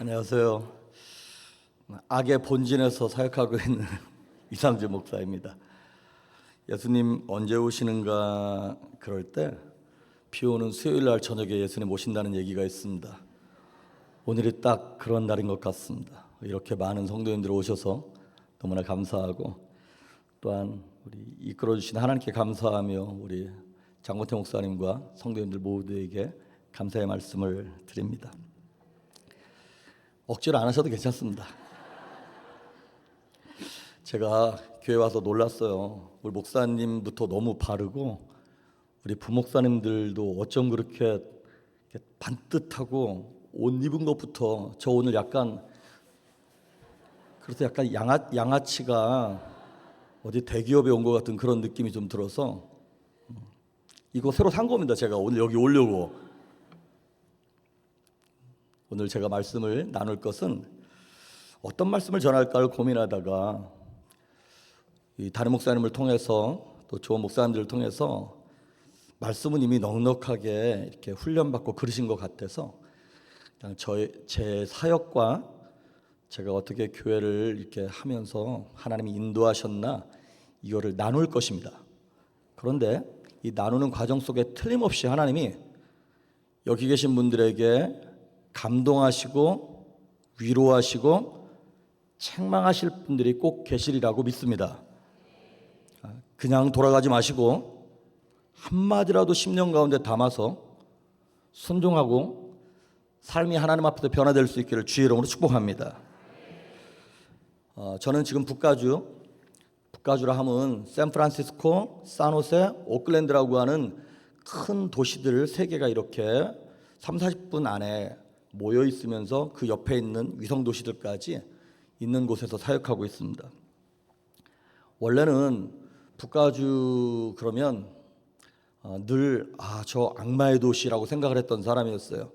안녕하세요. 악의 본진에서 사역하고 있는 이상주 목사입니다. 예수님 언제 오시는가 그럴 때 비 오는 수요일 날 저녁에 예수님 오신다는 얘기가 있습니다. 오늘이 딱 그런 날인 것 같습니다. 이렇게 많은 성도님들 오셔서 너무나 감사하고, 또한 우리 이끌어 주신 하나님께 감사하며 우리 장고태 목사님과 성도님들 모두에게 감사의 말씀을 드립니다. 억지로 안 하셔도 괜찮습니다. 제가 교회 와서 놀랐어요. 우리 목사님부터 너무 바르고 우리 부목사님들도 어쩜 그렇게 반듯하고 옷 입은 것부터 저 오늘 약간 그래서 약간 양아치가 어디 대기업에 온 것 같은 그런 느낌이 좀 들어서 이거 새로 산 겁니다. 제가 오늘 여기 오려고. 오늘 제가 말씀을 나눌 것은 어떤 말씀을 전할까를 고민하다가 이 다른 목사님을 통해서 또 좋은 목사님들을 통해서 말씀은 이미 넉넉하게 이렇게 훈련받고 그러신 것 같아서 그냥 제 사역과 제가 어떻게 교회를 이렇게 하면서 하나님이 인도하셨나 이거를 나눌 것입니다. 그런데 이 나누는 과정 속에 틀림없이 하나님이 여기 계신 분들에게 감동하시고 위로하시고 책망하실 분들이 꼭 계시리라고 믿습니다. 그냥 돌아가지 마시고 한마디라도 10년 가운데 담아서 순종하고 삶이 하나님 앞에서 변화될 수 있기를 주의 이름으로 축복합니다. 저는 지금 북가주라 하면 샌프란시스코, 산호세, 오클랜드라고 하는 큰 도시들 3개가 이렇게 30-40분 안에 모여 있으면서 그 옆에 있는 위성 도시들까지 있는 곳에서 사역하고 있습니다. 원래는 북가주 그러면 늘 저 악마의 도시라고 생각을 했던 사람이었어요.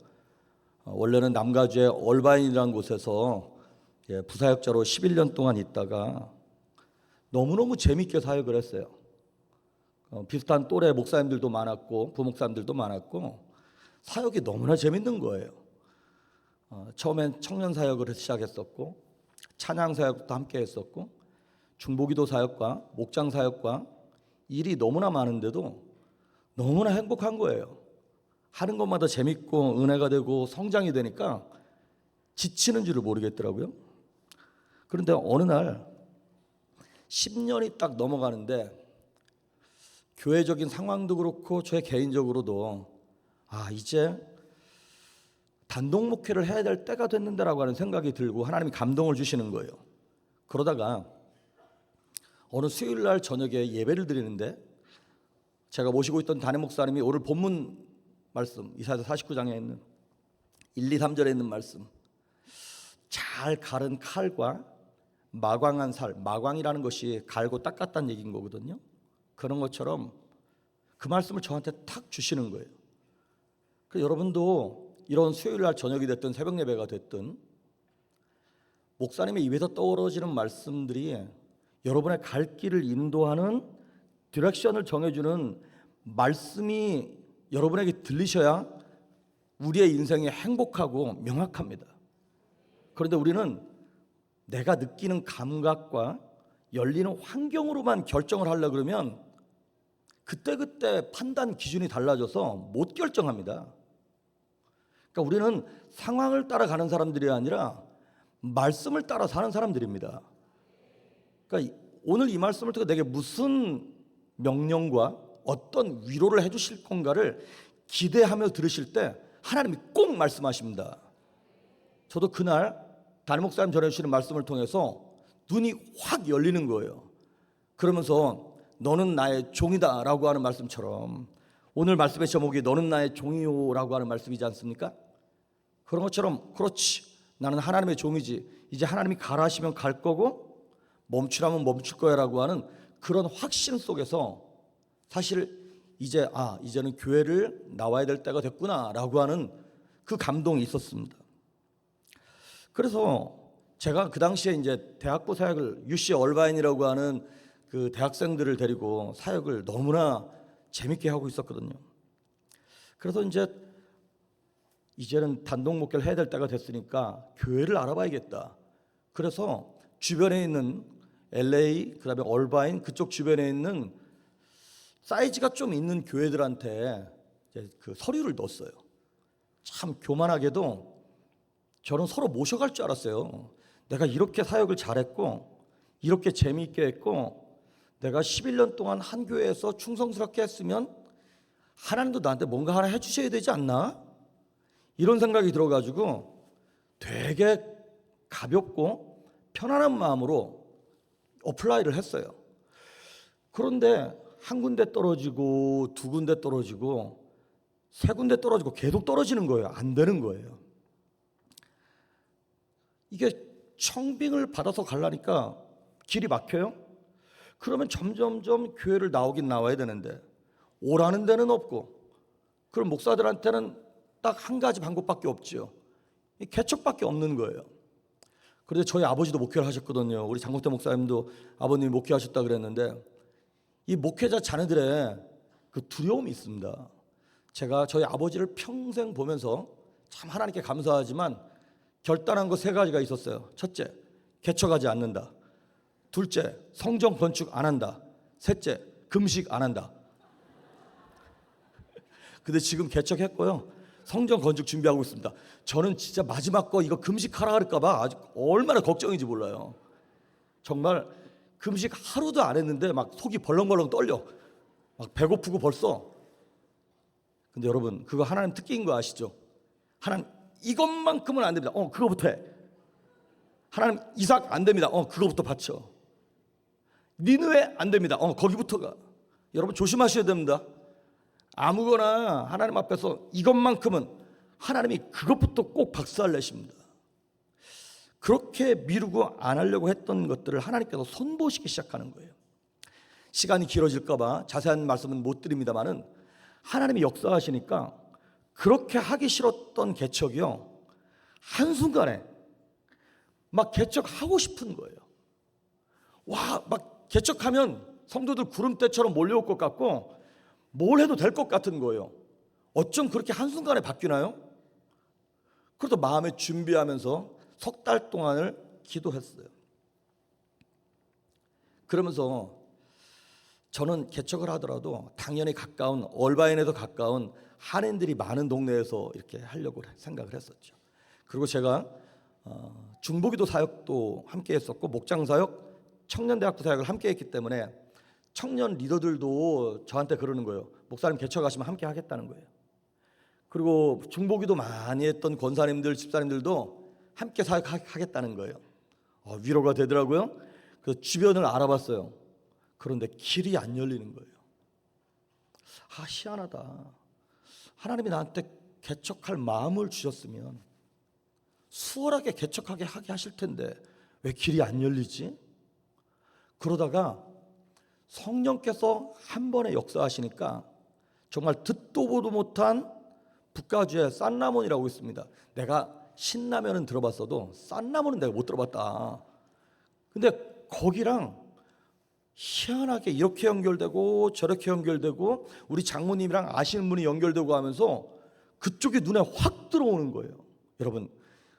원래는 남가주의 얼바인이라는 곳에서 부사역자로 11년 동안 있다가 너무너무 재밌게 사역을 했어요. 비슷한 또래 목사님들도 많았고 부목사님들도 많았고 사역이 너무나 재밌는 거예요. 처음엔 청년 사역을 시작했었고 찬양 사역도 함께 했었고 중보기도 사역과 목장 사역과 일이 너무나 많은데도 너무나 행복한 거예요. 하는 것마다 재밌고 은혜가 되고 성장이 되니까 지치는 줄을 모르겠더라고요. 그런데 어느 날 10년이 딱 넘어가는데 교회적인 상황도 그렇고 저 개인적으로도 이제 단독 목회를 해야 될 때가 됐는데라고 하는 생각이 들고 하나님이 감동을 주시는 거예요. 그러다가 어느 수요일 날 저녁에 예배를 드리는데 제가 모시고 있던 담임 목사님이 오늘 본문 말씀 이사야 49장에 있는 1, 2, 3절에 있는 말씀, 잘 갈은 칼과 마광한 살, 마광이라는 것이 갈고 닦았다는 얘기인 거거든요. 그런 것처럼 그 말씀을 저한테 탁 주시는 거예요. 그래서 여러분도 이런 수요일 날 저녁이 됐든 새벽 예배가 됐든 목사님의 입에서 떨어지는 말씀들이 여러분의 갈 길을 인도하는 디렉션을 정해주는 말씀이 여러분에게 들리셔야 우리의 인생이 행복하고 명확합니다. 그런데 우리는 내가 느끼는 감각과 열리는 환경으로만 결정을 하려고 그러면 그때그때 판단 기준이 달라져서 못 결정합니다. 그러니까 우리는 상황을 따라가는 사람들이 아니라 말씀을 따라 사는 사람들입니다. 그러니까 오늘 이 말씀을 통해 내게 무슨 명령과 어떤 위로를 해주실 건가를 기대하며 들으실 때 하나님이 꼭 말씀하십니다. 저도 그날 담임 목사님 전해주시는 말씀을 통해서 눈이 확 열리는 거예요. 그러면서 너는 나의 종이다 라고 하는 말씀처럼 오늘 말씀의 제목이 너는 나의 종이요 라고 하는 말씀이지 않습니까? 그런 것처럼 그렇지, 나는 하나님의 종이지, 이제 하나님이 가라 하시면 갈 거고 멈추라면 멈출 거야 라고 하는 그런 확신 속에서 사실 이제는 교회를 나와야 될 때가 됐구나 라고 하는 그 감동이 있었습니다. 그래서 제가 그 당시에 이제 대학부 사역을 UC 얼바인이라고 하는 그 대학생들을 데리고 사역을 너무나 재밌게 하고 있었거든요. 그래서 이제 이제는 단독 목회를 해야 될 때가 됐으니까 교회를 알아봐야겠다. 그래서 주변에 있는 LA, 그다음에 얼바인 그쪽 주변에 있는 사이즈가 좀 있는 교회들한테 이제 그 서류를 넣었어요. 참 교만하게도 저는 서로 모셔갈 줄 알았어요. 내가 이렇게 사역을 잘했고 이렇게 재미있게 했고 내가 11년 동안 한 교회에서 충성스럽게 했으면 하나님도 나한테 뭔가 하나 해주셔야 되지 않나? 이런 생각이 들어가지고 되게 가볍고 편안한 마음으로 어플라이를 했어요. 그런데 한 군데 떨어지고 두 군데 떨어지고 세 군데 떨어지고 계속 떨어지는 거예요. 안 되는 거예요. 이게 청빙을 받아서 가려니까 길이 막혀요. 그러면 점점점 교회를 나오긴 나와야 되는데 오라는 데는 없고, 그럼 목사들한테는 딱 한 가지 방법밖에 없지요. 개척밖에 없는 거예요. 그런데 저희 아버지도 목회를 하셨거든요. 우리 장국대 목사님도 아버님이 목회하셨다 그랬는데 이 목회자 자녀들의 그 두려움이 있습니다. 제가 저희 아버지를 평생 보면서 참 하나님께 감사하지만 결단한 거 세 가지가 있었어요. 첫째, 개척하지 않는다. 둘째, 성전 건축 안 한다. 셋째, 금식 안 한다. 근데 지금 개척했고요. 성전 건축 준비하고 있습니다. 저는 진짜 마지막 거 이거 금식하라 그럴까 봐 아직 얼마나 걱정인지 몰라요. 정말 금식 하루도 안 했는데 막 속이 벌렁벌렁 떨려. 막 배고프고 벌써. 근데 여러분 그거 하나님 특기인 거 아시죠? 하나님 이것만큼은 안 됩니다. 그거부터 해. 하나님 이삭 안 됩니다. 그거부터 바쳐. 니느웨 안 됩니다. 거기부터가. 여러분 조심하셔야 됩니다. 아무거나 하나님 앞에서 이것만큼은 하나님이 그것부터 꼭 박살 내십니다. 그렇게 미루고 안 하려고 했던 것들을 하나님께서 손보시기 시작하는 거예요. 시간이 길어질까 봐 자세한 말씀은 못 드립니다만은 하나님이 역사하시니까 그렇게 하기 싫었던 개척이요, 한순간에 막 개척하고 싶은 거예요. 와, 막 개척하면 성도들 구름대처럼 몰려올 것 같고 뭘 해도 될 것 같은 거예요. 어쩜 그렇게 한순간에 바뀌나요? 그래도 마음에 준비하면서 석 달 동안을 기도했어요. 그러면서 저는 개척을 하더라도 당연히 가까운 얼바인에서 가까운 한인들이 많은 동네에서 이렇게 하려고 생각을 했었죠. 그리고 제가 중보기도 사역도 함께 했었고 목장 사역, 청년대학도 사역을 함께 했기 때문에 청년 리더들도 저한테 그러는 거예요. 목사님 개척하시면 함께 하겠다는 거예요. 그리고 중보기도 많이 했던 권사님들, 집사님들도 함께 사역하겠다는 거예요. 위로가 되더라고요. 그 주변을 알아봤어요. 그런데 길이 안 열리는 거예요. 희한하다. 하나님이 나한테 개척할 마음을 주셨으면 수월하게 개척하게 하게 하실 텐데 왜 길이 안 열리지? 그러다가 성령께서 한 번에 역사하시니까 정말 듣도 보도 못한 북가주의 싼라몬이라고 있습니다. 내가 신라면은 들어봤어도 싼라몬은 내가 못 들어봤다. 근데 거기랑 희한하게 이렇게 연결되고 저렇게 연결되고 우리 장모님이랑 아시는 분이 연결되고 하면서 그쪽이 눈에 확 들어오는 거예요. 여러분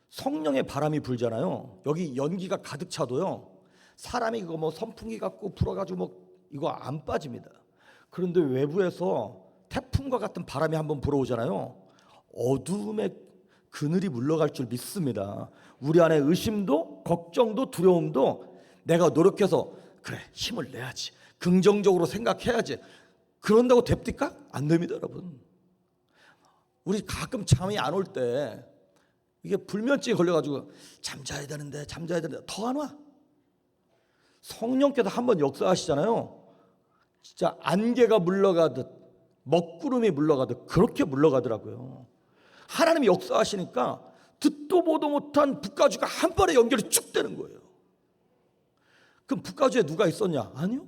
성령의 바람이 불잖아요. 여기 연기가 가득 차도요, 사람이 그거 뭐 선풍기 갖고 불어가지고 뭐 이거 안 빠집니다. 그런데 외부에서 태풍과 같은 바람이 한번 불어오잖아요. 어둠의 그늘이 물러갈 줄 믿습니다. 우리 안에 의심도 걱정도 두려움도 내가 노력해서 그래 힘을 내야지, 긍정적으로 생각해야지, 그런다고 됩니까? 안 됩니다. 여러분 우리 가끔 잠이 안 올 때 이게 불면증에 걸려가지고 잠자야 되는데 더 안 와. 성령께서 한번 역사하시잖아요. 진짜 안개가 물러가듯 먹구름이 물러가듯 그렇게 물러가더라고요. 하나님이 역사하시니까 듣도 보도 못한 북가주가 한 번에 연결이 쭉 되는 거예요. 그럼 북가주에 누가 있었냐? 아니요.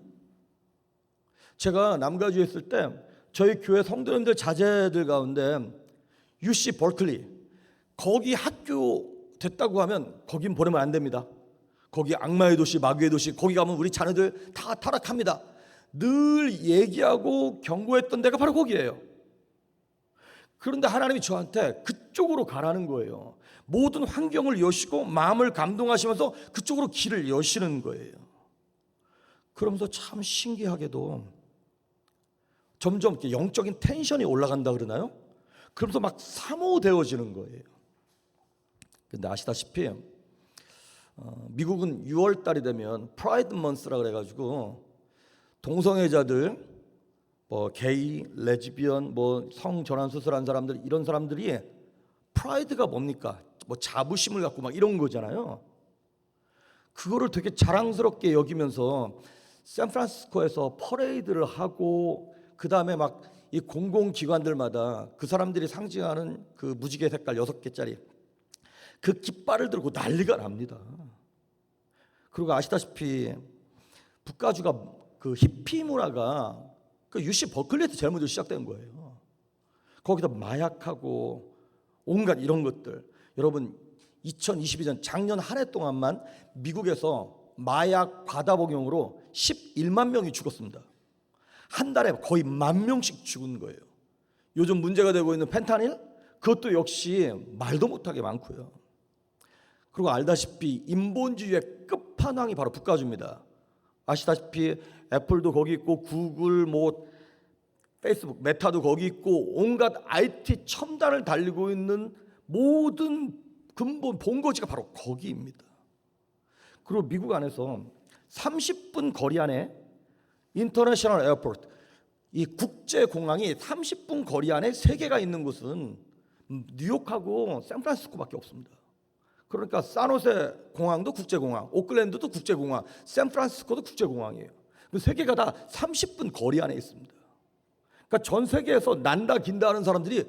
제가 남가주에 있을 때 저희 교회 성도님들 자제들 가운데 UC 버클리, 거기 학교 됐다고 하면 거긴 보내면 안 됩니다. 거기 악마의 도시, 마귀의 도시, 거기 가면 우리 자녀들 다 타락합니다. 늘 얘기하고 경고했던 데가 바로 거기예요. 그런데 하나님이 저한테 그쪽으로 가라는 거예요. 모든 환경을 여시고 마음을 감동하시면서 그쪽으로 길을 여시는 거예요. 그러면서 참 신기하게도 점점 영적인 텐션이 올라간다 그러나요? 그러면서 막 사모되어지는 거예요. 근데 아시다시피 미국은 6월 달이 되면 프라이드 먼스라 그래가지고 동성애자들, 뭐 게이, 레즈비언, 뭐 성전환 수술한 사람들, 이런 사람들이 프라이드가 뭡니까? 뭐 자부심을 갖고 막 이런 거잖아요. 그거를 되게 자랑스럽게 여기면서 샌프란시스코에서 퍼레이드를 하고, 그 다음에 막 이 공공기관들마다 그 사람들이 상징하는 그 무지개 색깔 6개짜리 그 깃발을 들고 난리가 납니다. 그리고 아시다시피 북가주가 그 히피 문화가 그 UC 버클리에서 제일 먼저 시작된 거예요. 거기다 마약하고 온갖 이런 것들. 여러분 2022년 작년 한 해 동안만 미국에서 마약 과다 복용으로 11만 명이 죽었습니다. 한 달에 거의 10,000명씩 죽은 거예요. 요즘 문제가 되고 있는 펜타닐, 그것도 역시 말도 못하게 많고요. 그리고 알다시피 인본주의의 끝판왕이 바로 북가주입니다. 아시다시피 애플도 거기 있고 구글, 뭐 페이스북, 메타도 거기 있고 온갖 IT 첨단을 달리고 있는 모든 근본 본거지가 바로 거기입니다. 그리고 미국 안에서 30분 거리 안에 인터내셔널 에어포트, 이 국제공항이 30분 거리 안에 3개가 있는 곳은 뉴욕하고 샌프란시스코밖에 없습니다. 그러니까 산호세 공항도 국제공항, 오클랜드도 국제공항, 샌프란시스코도 국제공항이에요. 그 3개가 다 30분 거리 안에 있습니다. 그러니까 전 세계에서 난다 긴다 하는 사람들이,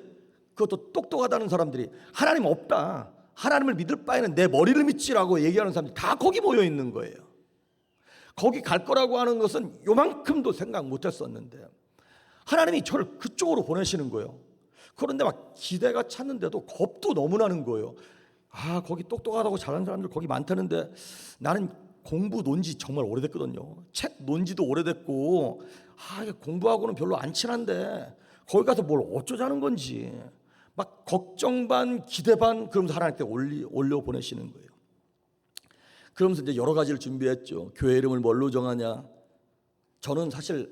그것도 똑똑하다는 사람들이 하나님 없다, 하나님을 믿을 바에는 내 머리를 믿지라고 얘기하는 사람들이 다 거기 모여 있는 거예요. 거기 갈 거라고 하는 것은 요만큼도 생각 못 했었는데 하나님이 저를 그쪽으로 보내시는 거예요. 그런데 막 기대가 찼는데도 겁도 너무 나는 거예요. 아, 거기 똑똑하다고 잘하는 사람들 거기 많다는데 나는 공부 논지 정말 오래됐거든요. 책 논지도 오래됐고, 아, 공부하고는 별로 안 친한데 거기 가서 뭘 어쩌자는 건지 막 걱정 반 기대 반, 그러면서 하나님께 올려 보내시는 거예요. 그러면서 이제 여러 가지를 준비했죠. 교회 이름을 뭘로 정하냐. 저는 사실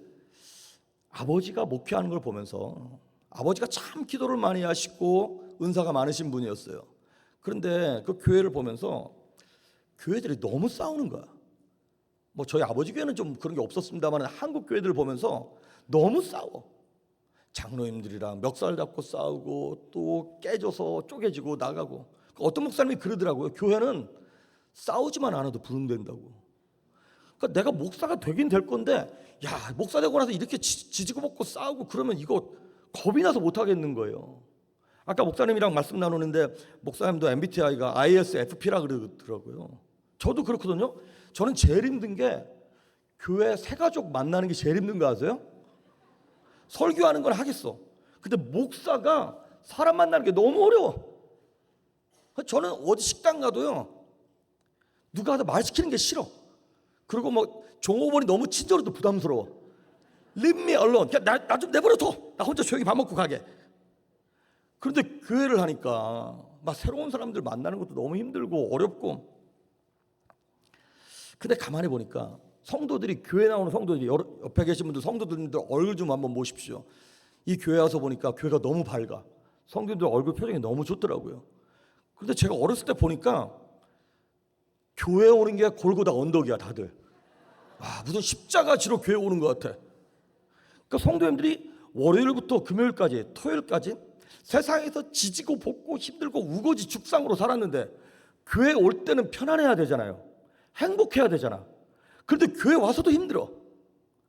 아버지가 목회하는 걸 보면서, 아버지가 참 기도를 많이 하시고 은사가 많으신 분이었어요. 그런데 그 교회를 보면서 교회들이 너무 싸우는 거야. 뭐 저희 아버지 교회는 좀 그런 게 없었습니다만 한국 교회들을 보면서 너무 싸워. 장로님들이랑 멱살 잡고 싸우고 또 깨져서 쪼개지고 나가고. 어떤 목사님이 그러더라고요. 교회는 싸우지만 않아도 부흥된다고. 그러니까 내가 목사가 되긴 될 건데, 야, 목사 되고 나서 이렇게 지지고 볶고 싸우고 그러면 이거 겁이 나서 못 하겠는 거예요. 아까 목사님이랑 말씀 나누는데 목사님도 MBTI가 ISFP라 그러더라고요. 저도 그렇거든요. 저는 제일 힘든 게 교회 새가족 만나는 게 제일 힘든 거 아세요? 설교하는 건 하겠어. 근데 목사가 사람 만나는 게 너무 어려워. 저는 어디 식당 가도요, 누가 하다 말 시키는 게 싫어. 그리고 뭐 종업원이 너무 친절해도 부담스러워. Leave me alone. 나 좀 내버려둬. 나 혼자 조용히 밥 먹고 가게. 그런데 교회를 하니까 막 새로운 사람들 만나는 것도 너무 힘들고 어렵고. 근데 가만히 보니까 성도들이, 교회 나오는 성도들이, 옆에 계신 분들 성도들인데 얼굴 좀 한번 보십시오. 이 교회 와서 보니까 교회가 너무 밝아. 성도들 얼굴 표정이 너무 좋더라고요. 그런데 제가 어렸을 때 보니까 교회 오는 게 골고다 언덕이야, 다들. 와, 무슨 십자가 지러 교회 오는 것 같아. 그러니까 성도님들이 월요일부터 금요일까지, 토요일까지 세상에서 지지고 볶고 힘들고 우거지 죽상으로 살았는데 교회 올 때는 편안해야 되잖아요. 행복해야 되잖아. 그런데 교회 와서도 힘들어.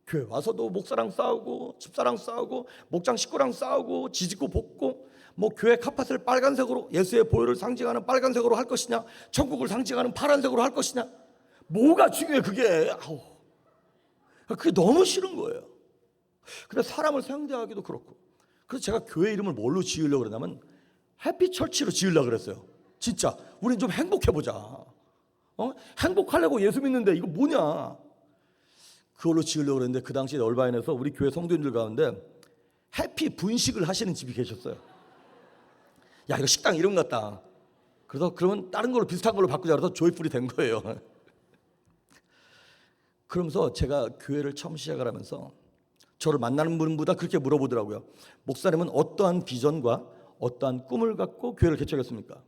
교회 와서도 목사랑 싸우고 집사랑 싸우고 목장 식구랑 싸우고 지지고 볶고, 뭐 교회 카펫을 빨간색으로, 예수의 보혈을 상징하는 빨간색으로 할 것이냐, 천국을 상징하는 파란색으로 할 것이냐, 뭐가 중요해 그게. 아우, 그게 너무 싫은 거예요. 근데 사람을 상대하기도 그렇고. 그래서 제가 교회 이름을 뭘로 지으려고 그러냐면 해피처치로 지으려고 그랬어요. 진짜 우린 좀 행복해보자. 행복하려고 예수 믿는데 이거 뭐냐. 그걸로 지으려고 그랬는데 그 당시에 얼바인에서 우리 교회 성도님들 가운데 해피 분식을 하시는 집이 계셨어요. 야, 이거 식당 이름 같다. 그래서 그러면 다른 걸로 비슷한 걸로 바꾸자 그래서 조이풀이 된 거예요. 그러면서 제가 교회를 처음 시작을 하면서 저를 만나는 분보다 그렇게 물어보더라고요. 목사님은 어떠한 비전과 어떠한 꿈을 갖고 교회를 개척했습니까?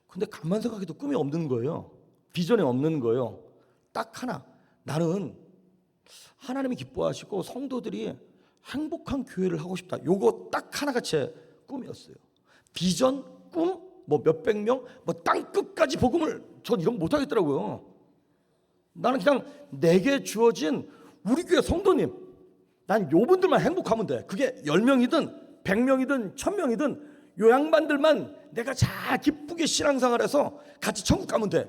근데 가만 생각해도 꿈이 없는 거예요. 비전이 없는 거예요. 딱 하나. 나는 하나님이 기뻐하시고 성도들이 행복한 교회를 하고 싶다. 요거 딱 하나가 제 꿈이었어요. 비전, 꿈, 뭐 몇백 명, 뭐 땅끝까지 복음을 전 이런 거 못하겠더라고요. 나는 그냥 내게 주어진 우리 교회 성도님, 난 요분들만 행복하면 돼. 그게 10명이든 100명이든 1000명이든 요 양반들만 내가 잘 기쁘게 신앙생활해서 같이 천국 가면 돼.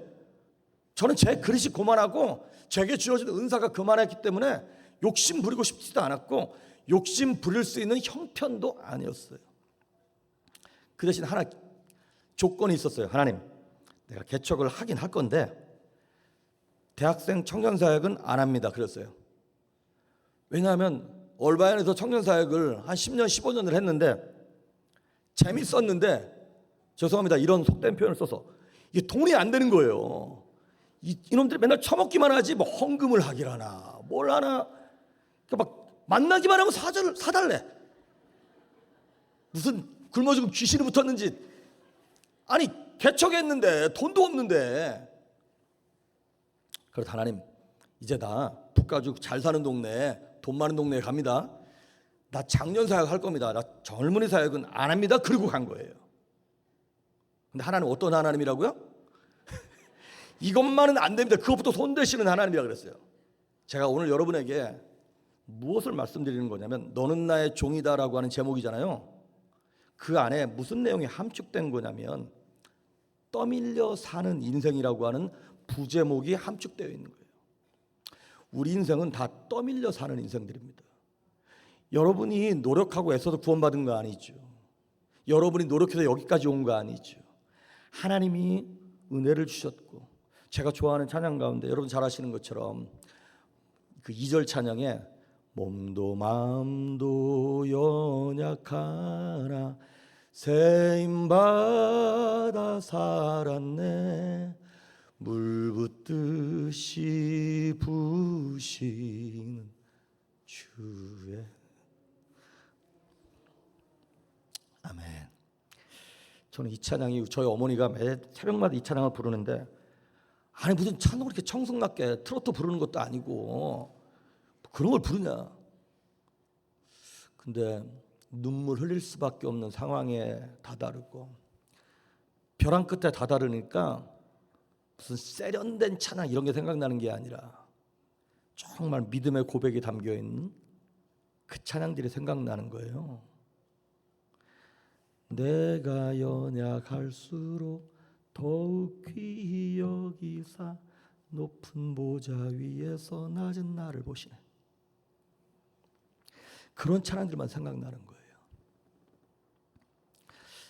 저는 제 그릇이 고만하고 제게 주어진 은사가 그만했기 때문에 욕심 부리고 싶지도 않았고 욕심 부릴 수 있는 형편도 아니었어요. 그 대신 하나 조건이 있었어요. 하나님, 내가 개척을 하긴 할 건데 대학생 청년사역은 안 합니다. 그랬어요. 왜냐하면 얼바인에서 청년사역을 한 10년 15년을 했는데 재밌었는데, 죄송합니다, 이런 속된 표현을 써서 이게 돈이 안 되는 거예요. 이놈들이 맨날 처먹기만 하지 뭐 헌금을 하기라나 뭘 하나. 그러니까 막 만나기만 하면 사달래. 무슨 굶어 죽은 귀신이 붙었는지. 아니 개척했는데 돈도 없는데. 그래서 하나님, 이제 나 북가죽 잘 사는 동네, 돈 많은 동네에 갑니다. 나 장년 사역 할 겁니다. 나 젊은이 사역은 안 합니다. 그러고 간 거예요. 근데 하나님 어떤 하나님이라고요? 이것만은 안 됩니다. 그것부터 손대시는 하나님이라 그랬어요. 제가 오늘 여러분에게 무엇을 말씀드리는 거냐면, 너는 나의 종이다라고 하는 제목이잖아요. 그 안에 무슨 내용이 함축된 거냐면 떠밀려 사는 인생이라고 하는 부제목이 함축되어 있는 거예요. 우리 인생은 다 떠밀려 사는 인생들입니다. 여러분이 노력하고 애써서 구원받은 거 아니죠. 여러분이 노력해서 여기까지 온 거 아니죠. 하나님이 은혜를 주셨고, 제가 좋아하는 찬양 가운데 여러분 잘 아시는 것처럼 그 2절 찬양에 몸도 마음도 연약하나 세임받아 살았네 물 붓듯이 부시는 주의. 아멘. 저는 이 찬양이, 저희 어머니가 매 새벽마다 이 찬양을 부르는데, 아니 무슨 찬송을 이렇게 청승맞게 트로트 부르는 것도 아니고 그런 걸 부르냐. 근데 눈물 흘릴 수밖에 없는 상황에 다다르고 벼랑 끝에 다다르니까 무슨 세련된 찬양 이런 게 생각나는 게 아니라 정말 믿음의 고백이 담겨있는 그 찬양들이 생각나는 거예요. 내가 연약할수록 더욱 귀히 여기사 높은 보좌 위에서 낮은 나를 보시네. 그런 찬양들만 생각나는 거예요.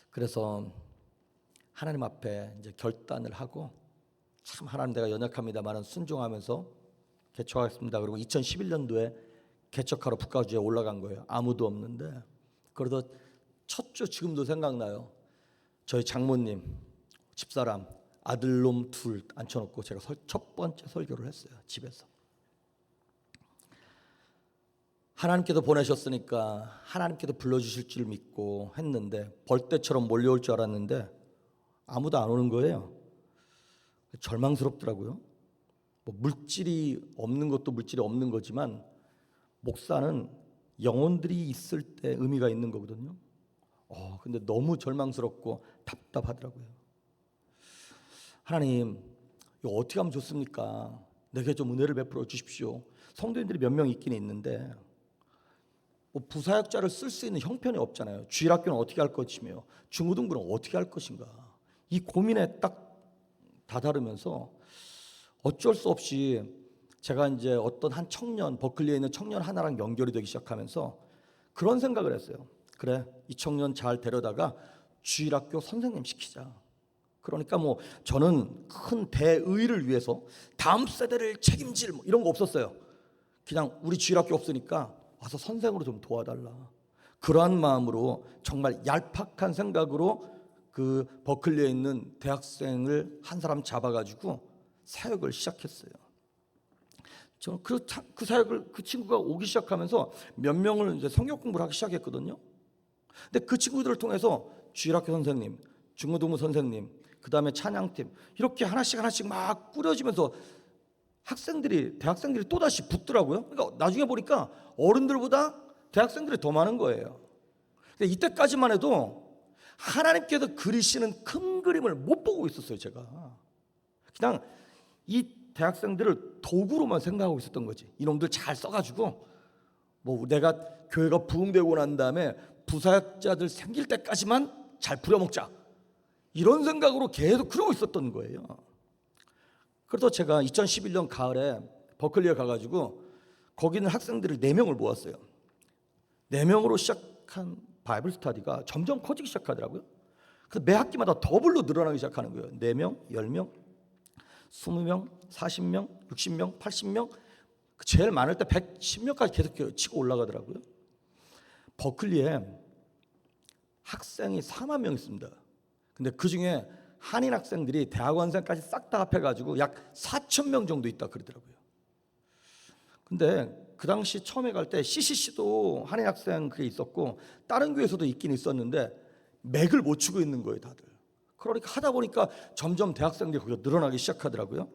그래서 하나님 앞에 이제 결단을 하고, 참 하나님 내가 연약합니다만은 순종하면서 개척하겠습니다. 그리고 2011년도에 개척하러 북가주에 올라간 거예요. 아무도 없는데. 그래도 첫 주 지금도 생각나요. 저희 장모님, 집사람, 아들놈 둘 앉혀놓고 제가 첫 번째 설교를 했어요. 집에서. 하나님께서 보내셨으니까 하나님께서 불러주실 줄 믿고 했는데 벌떼처럼 몰려올 줄 알았는데 아무도 안 오는 거예요. 절망스럽더라고요. 뭐 물질이 없는 것도 물질이 없는 거지만 목사는 영혼들이 있을 때 의미가 있는 거거든요. 근데 너무 절망스럽고 답답하더라고요. 하나님, 이거 어떻게 하면 좋습니까? 내게 좀 은혜를 베풀어 주십시오. 성도인들이 몇 명 있긴 있는데 뭐 부사역자를 쓸 수 있는 형편이 없잖아요. 주일학교는 어떻게 할 것이며 중고등부는 어떻게 할 것인가. 이 고민에 딱 다다르면서 어쩔 수 없이 제가 이제 어떤 한 청년, 버클리에 있는 청년 하나랑 연결이 되기 시작하면서 그런 생각을 했어요. 그래, 이 청년 잘 데려다가 주일학교 선생님 시키자. 그러니까 뭐 저는 큰 대의를 위해서 다음 세대를 책임질 뭐 이런 거 없었어요. 그냥 우리 주일학교 없으니까 와서 선생으로 좀 도와달라. 그러한 마음으로 정말 얄팍한 생각으로 그 버클리에 있는 대학생을 한 사람 잡아가지고 사역을 시작했어요. 저는 그 사역을 그 친구가 오기 시작하면서 몇 명을 이제 성경 공부를 하기 시작했거든요. 근데 그 친구들을 통해서 주일학교 선생님, 중고등부 선생님, 그 다음에 찬양팀 이렇게 하나씩 막 꾸려지면서 대학생들이 또다시 붙더라고요. 그러니까 나중에 보니까 어른들보다 대학생들이 더 많은 거예요. 근데 이때까지만 해도 하나님께서 그리시는 큰 그림을 못 보고 있었어요. 제가 그냥 이 대학생들을 도구로만 생각하고 있었던 거지. 이놈들 잘 써가지고 뭐 내가 교회가 부흥되고 난 다음에 부사역자들 생길 때까지만 잘 부려먹자, 이런 생각으로 계속 그러고 있었던 거예요. 그래서 제가 2011년 가을에 버클리에 가가지고 거기 있는 학생들을 4명을 모았어요. 4명으로 시작한 바이블 스터디가 점점 커지기 시작하더라고요. 그래서 매 학기마다 더블로 늘어나기 시작하는 거예요. 4명, 10명, 20명, 40명, 60명, 80명, 제일 많을 때 110명까지 계속 치고 올라가더라고요. 버클리에 학생이 4만 명 있습니다. 근데 그 중에 한인 학생들이 대학원생까지 싹 다 합해가지고 약 4천 명 정도 있다 그러더라고요. 근데 그 당시 처음에 갈 때 CCC도 한인 학생 그게 있었고 다른 교회에서도 있긴 있었는데 맥을 못 추고 있는 거예요, 다들. 그러니까 하다 보니까 점점 대학생들이 거기서 늘어나기 시작하더라고요.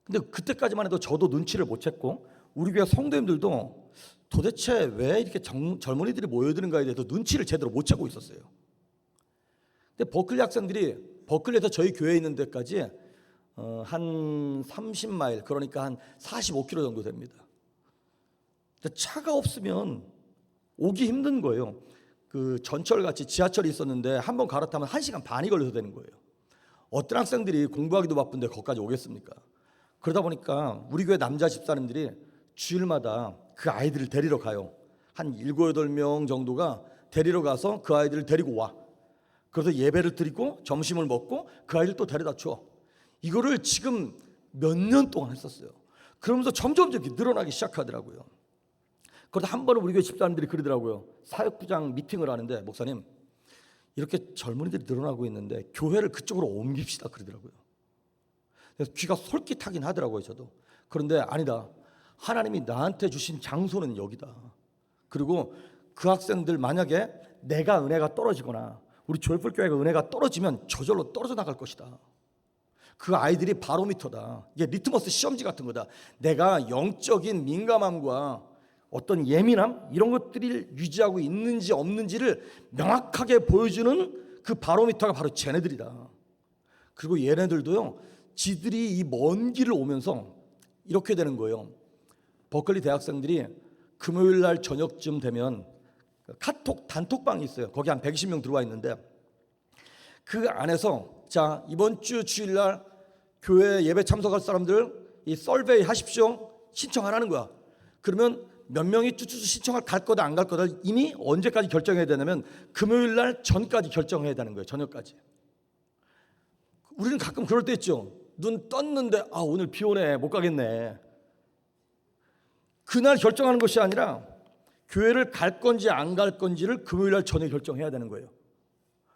근데 그때까지만 해도 저도 눈치를 못 챘고 우리 교회 성도님들도 도대체 왜 이렇게 젊은이들이 모여드는가에 대해서 눈치를 제대로 못 채고 있었어요. 근데 버클리 학생들이 버클리에서 저희 교회에 있는 데까지 한 30마일, 그러니까 한 45km 정도 됩니다. 차가 없으면 오기 힘든 거예요. 그 전철같이 지하철이 있었는데 한번 갈아타면 1시간 반이 걸려서 되는 거예요. 어떤 학생들이 공부하기도 바쁜데 거기까지 오겠습니까? 그러다 보니까 우리 교회 남자 집사님들이 주일마다 그 아이들을 데리러 가요. 한 7, 8명 정도가 데리러 가서 그 아이들을 데리고 와. 그래서 예배를 드리고 점심을 먹고 그 아이를 또 데려다 줘. 이거를 지금 몇 년 동안 했었어요. 그러면서 점점 이렇게 늘어나기 시작하더라고요. 그러다 한 번은 우리 교회 집사님들이 그러더라고요. 사역부장 미팅을 하는데, 목사님 이렇게 젊은이들이 늘어나고 있는데 교회를 그쪽으로 옮깁시다 그러더라고요. 그래서 귀가 솔깃하긴 하더라고요, 저도. 그런데 아니다, 하나님이 나한테 주신 장소는 여기다. 그리고 그 학생들 만약에 내가 은혜가 떨어지거나 우리 조이풀 교회가 은혜가 떨어지면 저절로 떨어져 나갈 것이다. 그 아이들이 바로미터다. 이게 리트머스 시험지 같은 거다. 내가 영적인 민감함과 어떤 예민함 이런 것들을 유지하고 있는지 없는지를 명확하게 보여주는 그 바로미터가 바로 쟤네들이다. 그리고 얘네들도요, 지들이 이 먼 길을 오면서 이렇게 되는 거예요. 버클리 대학생들이 금요일 날 저녁쯤 되면 카톡 단톡방이 있어요. 거기 한 120명 들어와 있는데 그 안에서 자, 이번 주 주일날 교회 예배 참석할 사람들 이 설베이 하십시오, 신청하라는 거야. 그러면 몇 명이 쭈쭈쭈 신청할 갈 거다 안 갈 거다 이미 언제까지 결정해야 되냐면 금요일 날 전까지 결정해야 되는 거예요. 저녁까지. 우리는 가끔 그럴 때 있죠. 눈 떴는데 아, 오늘 비 오네, 못 가겠네. 그날 결정하는 것이 아니라 교회를 갈 건지 안 갈 건지를 금요일 날 전에 결정해야 되는 거예요.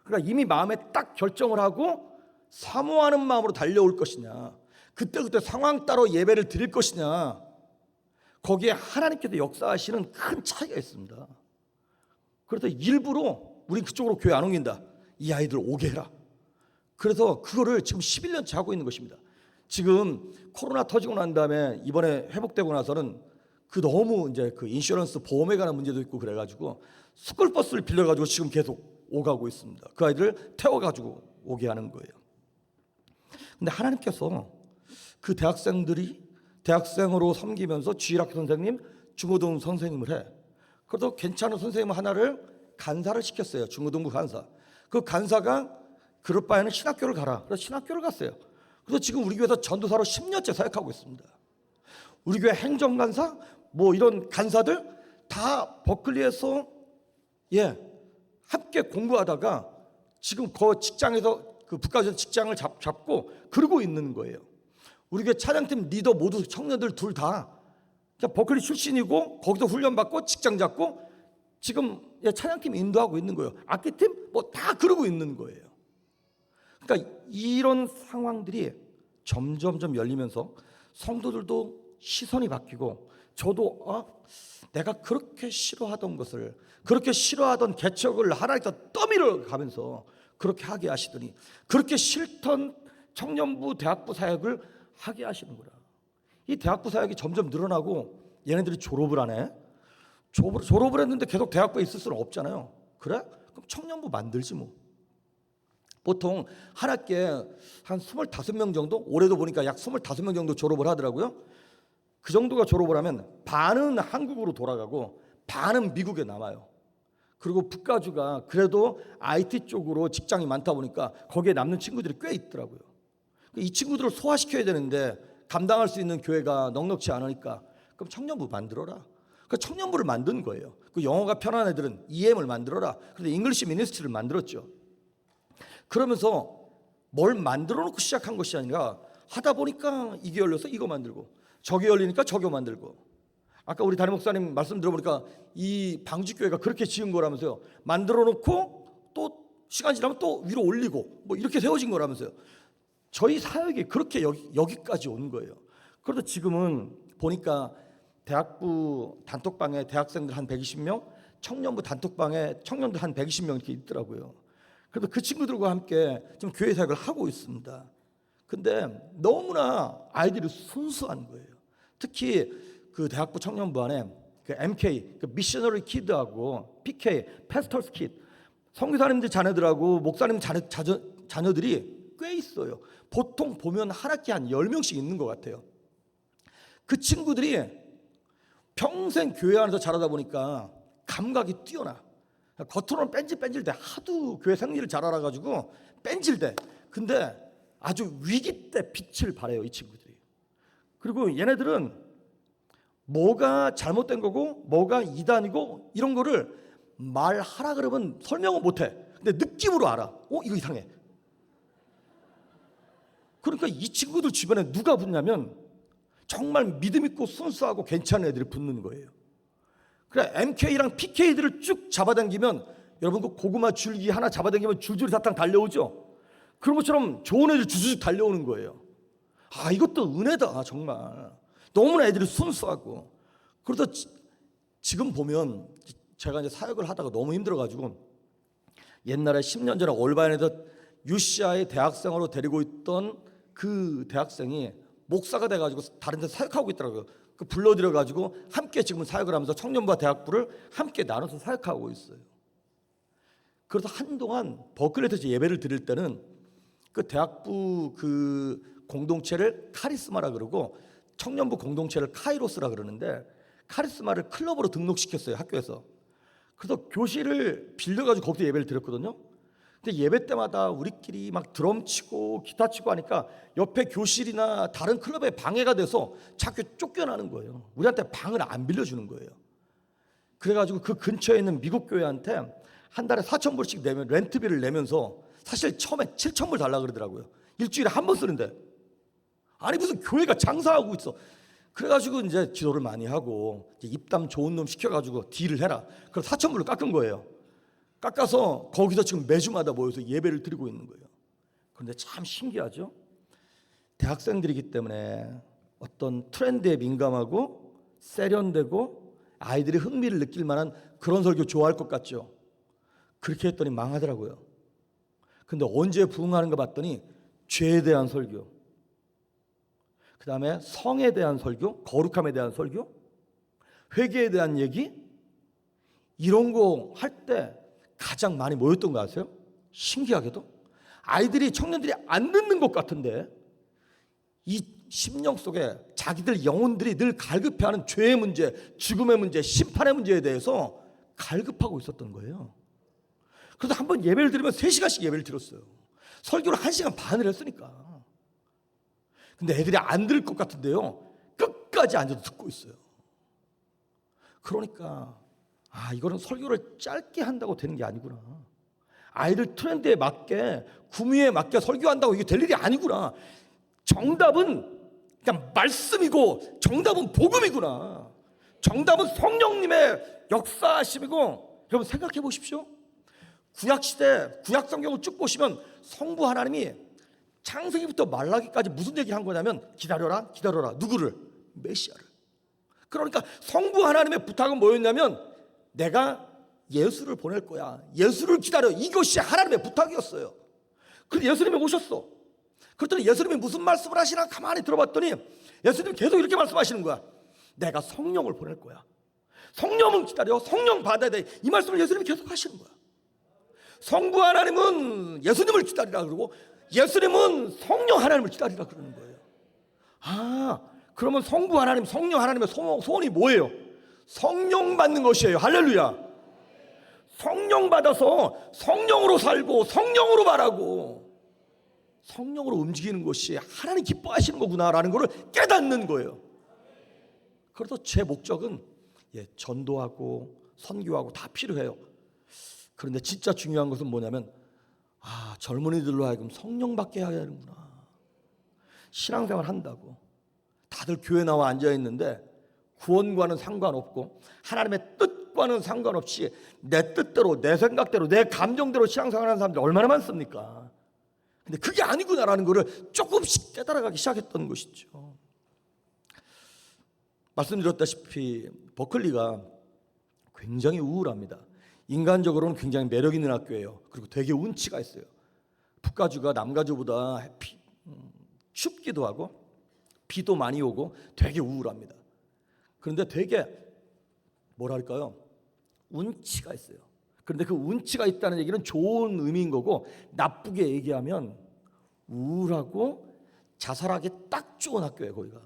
그러니까 이미 마음에 딱 결정을 하고 사모하는 마음으로 달려올 것이냐, 그때그때 상황 따라 예배를 드릴 것이냐, 거기에 하나님께서 역사하시는 큰 차이가 있습니다. 그래서 일부러 우리 그쪽으로 교회 안 옮긴다, 이 아이들 오게 해라. 그래서 그거를 지금 11년째 하고 있는 것입니다. 지금 코로나 터지고 난 다음에 이번에 회복되고 나서는 그 너무 이제 그 인슈런스 보험에 관한 문제도 있고 그래가지고 스쿨버스를 빌려가지고 지금 계속 오가고 있습니다. 그 아이들을 태워가지고 오게 하는 거예요. 근데 하나님께서 그 대학생들이 대학생으로 섬기면서 주일학교 선생님, 중고등 선생님을 해. 그래도 괜찮은 선생님 하나를 간사를 시켰어요. 중고등부 간사. 그 간사가 그럴 바에는 신학교를 가라. 그래서 신학교를 갔어요. 그래서 지금 우리 교회에서 전도사로 10년째 사역하고 있습니다. 우리 교회 행정간사, 뭐 이런 간사들 다 버클리에서 함께 공부하다가 지금 그 직장에서 그 북가에서 직장을 잡고 그러고 있는 거예요. 우리 교회 찬양팀 리더 모두 청년들 둘 다 버클리 출신이고 거기서 훈련받고 직장 잡고 지금 찬양팀 인도하고 있는 거예요. 악기팀 뭐 다 그러고 있는 거예요. 그러니까 이런 상황들이 점점점 열리면서 성도들도 시선이 바뀌고, 저도 내가 그렇게 싫어하던 것을, 그렇게 싫어하던 개척을 하나님께서 떠밀어 가면서 그렇게 하게 하시더니, 그렇게 싫던 청년부 대학부 사역을 하게 하시는구나. 이 대학부 사역이 점점 늘어나고 얘네들이 졸업을 하네. 졸업을 했는데 계속 대학부에 있을 수는 없잖아요. 그래? 그럼 청년부 만들지 뭐. 보통 한 학기에 한 25명 정도, 올해도 보니까 약 25명 정도 졸업을 하더라고요. 그 정도가 졸업을 하면 반은 한국으로 돌아가고 반은 미국에 남아요. 그리고 북가주가 그래도 IT 쪽으로 직장이 많다 보니까 거기에 남는 친구들이 꽤 있더라고요. 이 친구들을 소화시켜야 되는데 감당할 수 있는 교회가 넉넉지 않으니까, 그럼 청년부 만들어라. 그 청년부를 만든 거예요. 그 영어가 편한 애들은 EM을 만들어라. 그런데 잉글리시 미니스트리를 만들었죠. 그러면서 뭘 만들어 놓고 시작한 것이 아니라 하다 보니까 이게 열려서 이거 만들고, 저게 열리니까 저거 만들고. 아까 우리 담임 목사님 말씀 들어보니까 이 방직교회가 그렇게 지은 거라면서요. 만들어 놓고 또 시간 지나면 또 위로 올리고 뭐 이렇게 세워진 거라면서요. 저희 사역이 그렇게 여기까지 온 거예요. 그런데 지금은 보니까 대학부 단톡방에 대학생들 한 120명, 청년부 단톡방에 청년들 한 120명 이렇게 있더라고요. 그래서 그 친구들과 함께 지금 교회 사역을 하고 있습니다. 근데 너무나 아이들이 순수한 거예요. 특히 그 대학부 청년부 안에 그 MK, 그 미셔너리 키드하고 PK, 패스터스 키드, 선교사님들 자녀들하고 목사님 자녀들이 꽤 있어요. 보통 보면 한 학기 한 10명씩 있는 것 같아요. 그 친구들이 평생 교회 안에서 자라다 보니까 감각이 뛰어나. 겉으로는 뺀질뺀질대. 하도 교회 생리를 잘 알아가지고 뺀질대. 근데 아주 위기 때 빛을 발해요, 이 친구들이. 그리고 얘네들은 뭐가 잘못된 거고 뭐가 이단이고 이런 거를 말하라 그러면 설명은 못해. 근데 느낌으로 알아. 이거 이상해. 그러니까 이 친구들 주변에 누가 붙냐면 정말 믿음 있고 순수하고 괜찮은 애들이 붙는 거예요. 그래, MK랑 PK들을 쭉 잡아당기면, 여러분 그 고구마 줄기 하나 잡아당기면 줄줄이 사탕 달려오죠. 그런 것처럼 좋은 애들 주주쭉 달려오는 거예요. 이것도 은혜다. 정말 너무나 애들이 순수하고. 그러다 지금 보면 제가 이제 사역을 하다가 너무 힘들어가지고, 옛날에 10년 전에 올바인에서 UCI 대학생으로 데리고 있던 그 대학생이 목사가 돼가지고 다른 데 사역하고 있더라고요. 그 불러들여가지고 함께 지금 사역을 하면서 청년부와 대학부를 함께 나눠서 사역하고 있어요. 그래서 한동안 버클리에서 예배를 드릴 때는 그 대학부 그 공동체를 카리스마라 그러고 청년부 공동체를 카이로스라 그러는데, 카리스마를 클럽으로 등록시켰어요, 학교에서. 그래서 교실을 빌려가지고 거기서 예배를 드렸거든요. 근데 예배 때마다 우리끼리 막 드럼 치고 기타 치고 하니까 옆에 교실이나 다른 클럽에 방해가 돼서 자꾸 쫓겨나는 거예요. 우리한테 방을 안 빌려주는 거예요. 그래가지고 그 근처에 있는 미국 교회한테 한 달에 4,000불씩 내면, 렌트비를 내면서, 사실 처음에 7,000불 달라 그러더라고요. 일주일에 한 번 쓰는데. 아니 무슨 교회가 장사하고 있어. 그래가지고 이제 기도를 많이 하고 입담 좋은 놈 시켜가지고 딜을 해라. 그래서 4,000불을 깎은 거예요. 깎아서 거기서 지금 매주마다 모여서 예배를 드리고 있는 거예요. 그런데 참 신기하죠. 대학생들이기 때문에 어떤 트렌드에 민감하고 세련되고 아이들이 흥미를 느낄 만한 그런 설교 좋아할 것 같죠. 그렇게 했더니 망하더라고요. 근데 언제 부흥하는가 봤더니 죄에 대한 설교, 그 다음에 성에 대한 설교, 거룩함에 대한 설교, 회개에 대한 얘기, 이런 거 할 때 가장 많이 모였던 거 아세요? 신기하게도 아이들이, 청년들이 안 듣는 것 같은데 이 심령 속에 자기들 영혼들이 늘 갈급해하는 죄의 문제, 죽음의 문제, 심판의 문제에 대해서 갈급하고 있었던 거예요. 그래서 한번 예배를 드리면 3시간씩 예배를 드렸어요. 설교를 1시간 반을 했으니까. 근데 애들이 안 들을 것 같은데요, 끝까지 앉아서 듣고 있어요. 그러니까 이거는 설교를 짧게 한다고 되는 게 아니구나. 아이들 트렌드에 맞게, 구미에 맞게 설교한다고 이게 될 일이 아니구나. 정답은 그냥 말씀이고 정답은 복음이구나. 정답은 성령님의 역사하심이고 여러분 생각해 보십시오. 구약시대 구약 성경을 쭉 보시면 성부 하나님이 창세기부터 말라기까지 무슨 얘기를 한 거냐면 기다려라 기다려라. 누구를? 메시아를. 그러니까 성부 하나님의 부탁은 뭐였냐면 내가 예수를 보낼 거야. 예수를 기다려. 이것이 하나님의 부탁이었어요. 그런데 예수님이 오셨어. 그랬더니 예수님이 무슨 말씀을 하시나 가만히 들어봤더니 예수님이 계속 이렇게 말씀하시는 거야. 내가 성령을 보낼 거야. 성령은 기다려. 성령 받아야 돼. 이 말씀을 예수님이 계속 하시는 거야. 성부 하나님은 예수님을 기다리라 그러고 예수님은 성령 하나님을 기다리라 그러는 거예요. 그러면 성부 하나님, 성령 하나님의 소원이 뭐예요? 성령 받는 것이에요. 할렐루야. 성령 받아서 성령으로 살고 성령으로 말하고 성령으로 움직이는 것이 하나님 기뻐하시는 거구나라는 것을 깨닫는 거예요. 그래서 제 목적은 전도하고 선교하고 다 필요해요. 그런데 진짜 중요한 것은 뭐냐면 젊은이들로 하여금 성령 받게 해야 되는구나. 신앙생활 한다고 다들 교회 나와 앉아있는데 구원과는 상관없고 하나님의 뜻과는 상관없이 내 뜻대로 내 생각대로 내 감정대로 신앙생활하는 사람들이 얼마나 많습니까? 근데 그게 아니구나라는 것을 조금씩 깨달아가기 시작했던 것이죠. 말씀드렸다시피 버클리가 굉장히 우울합니다. 인간적으로는 굉장히 매력 있는 학교예요. 그리고 되게 운치가 있어요. 북가주가 남가주보다 춥기도 하고 비도 많이 오고 되게 우울합니다. 그런데 되게 뭐랄까요? 운치가 있어요. 그런데 그 운치가 있다는 얘기는 좋은 의미인 거고 나쁘게 얘기하면 우울하고 자살하기 딱 좋은 학교예요. 거기가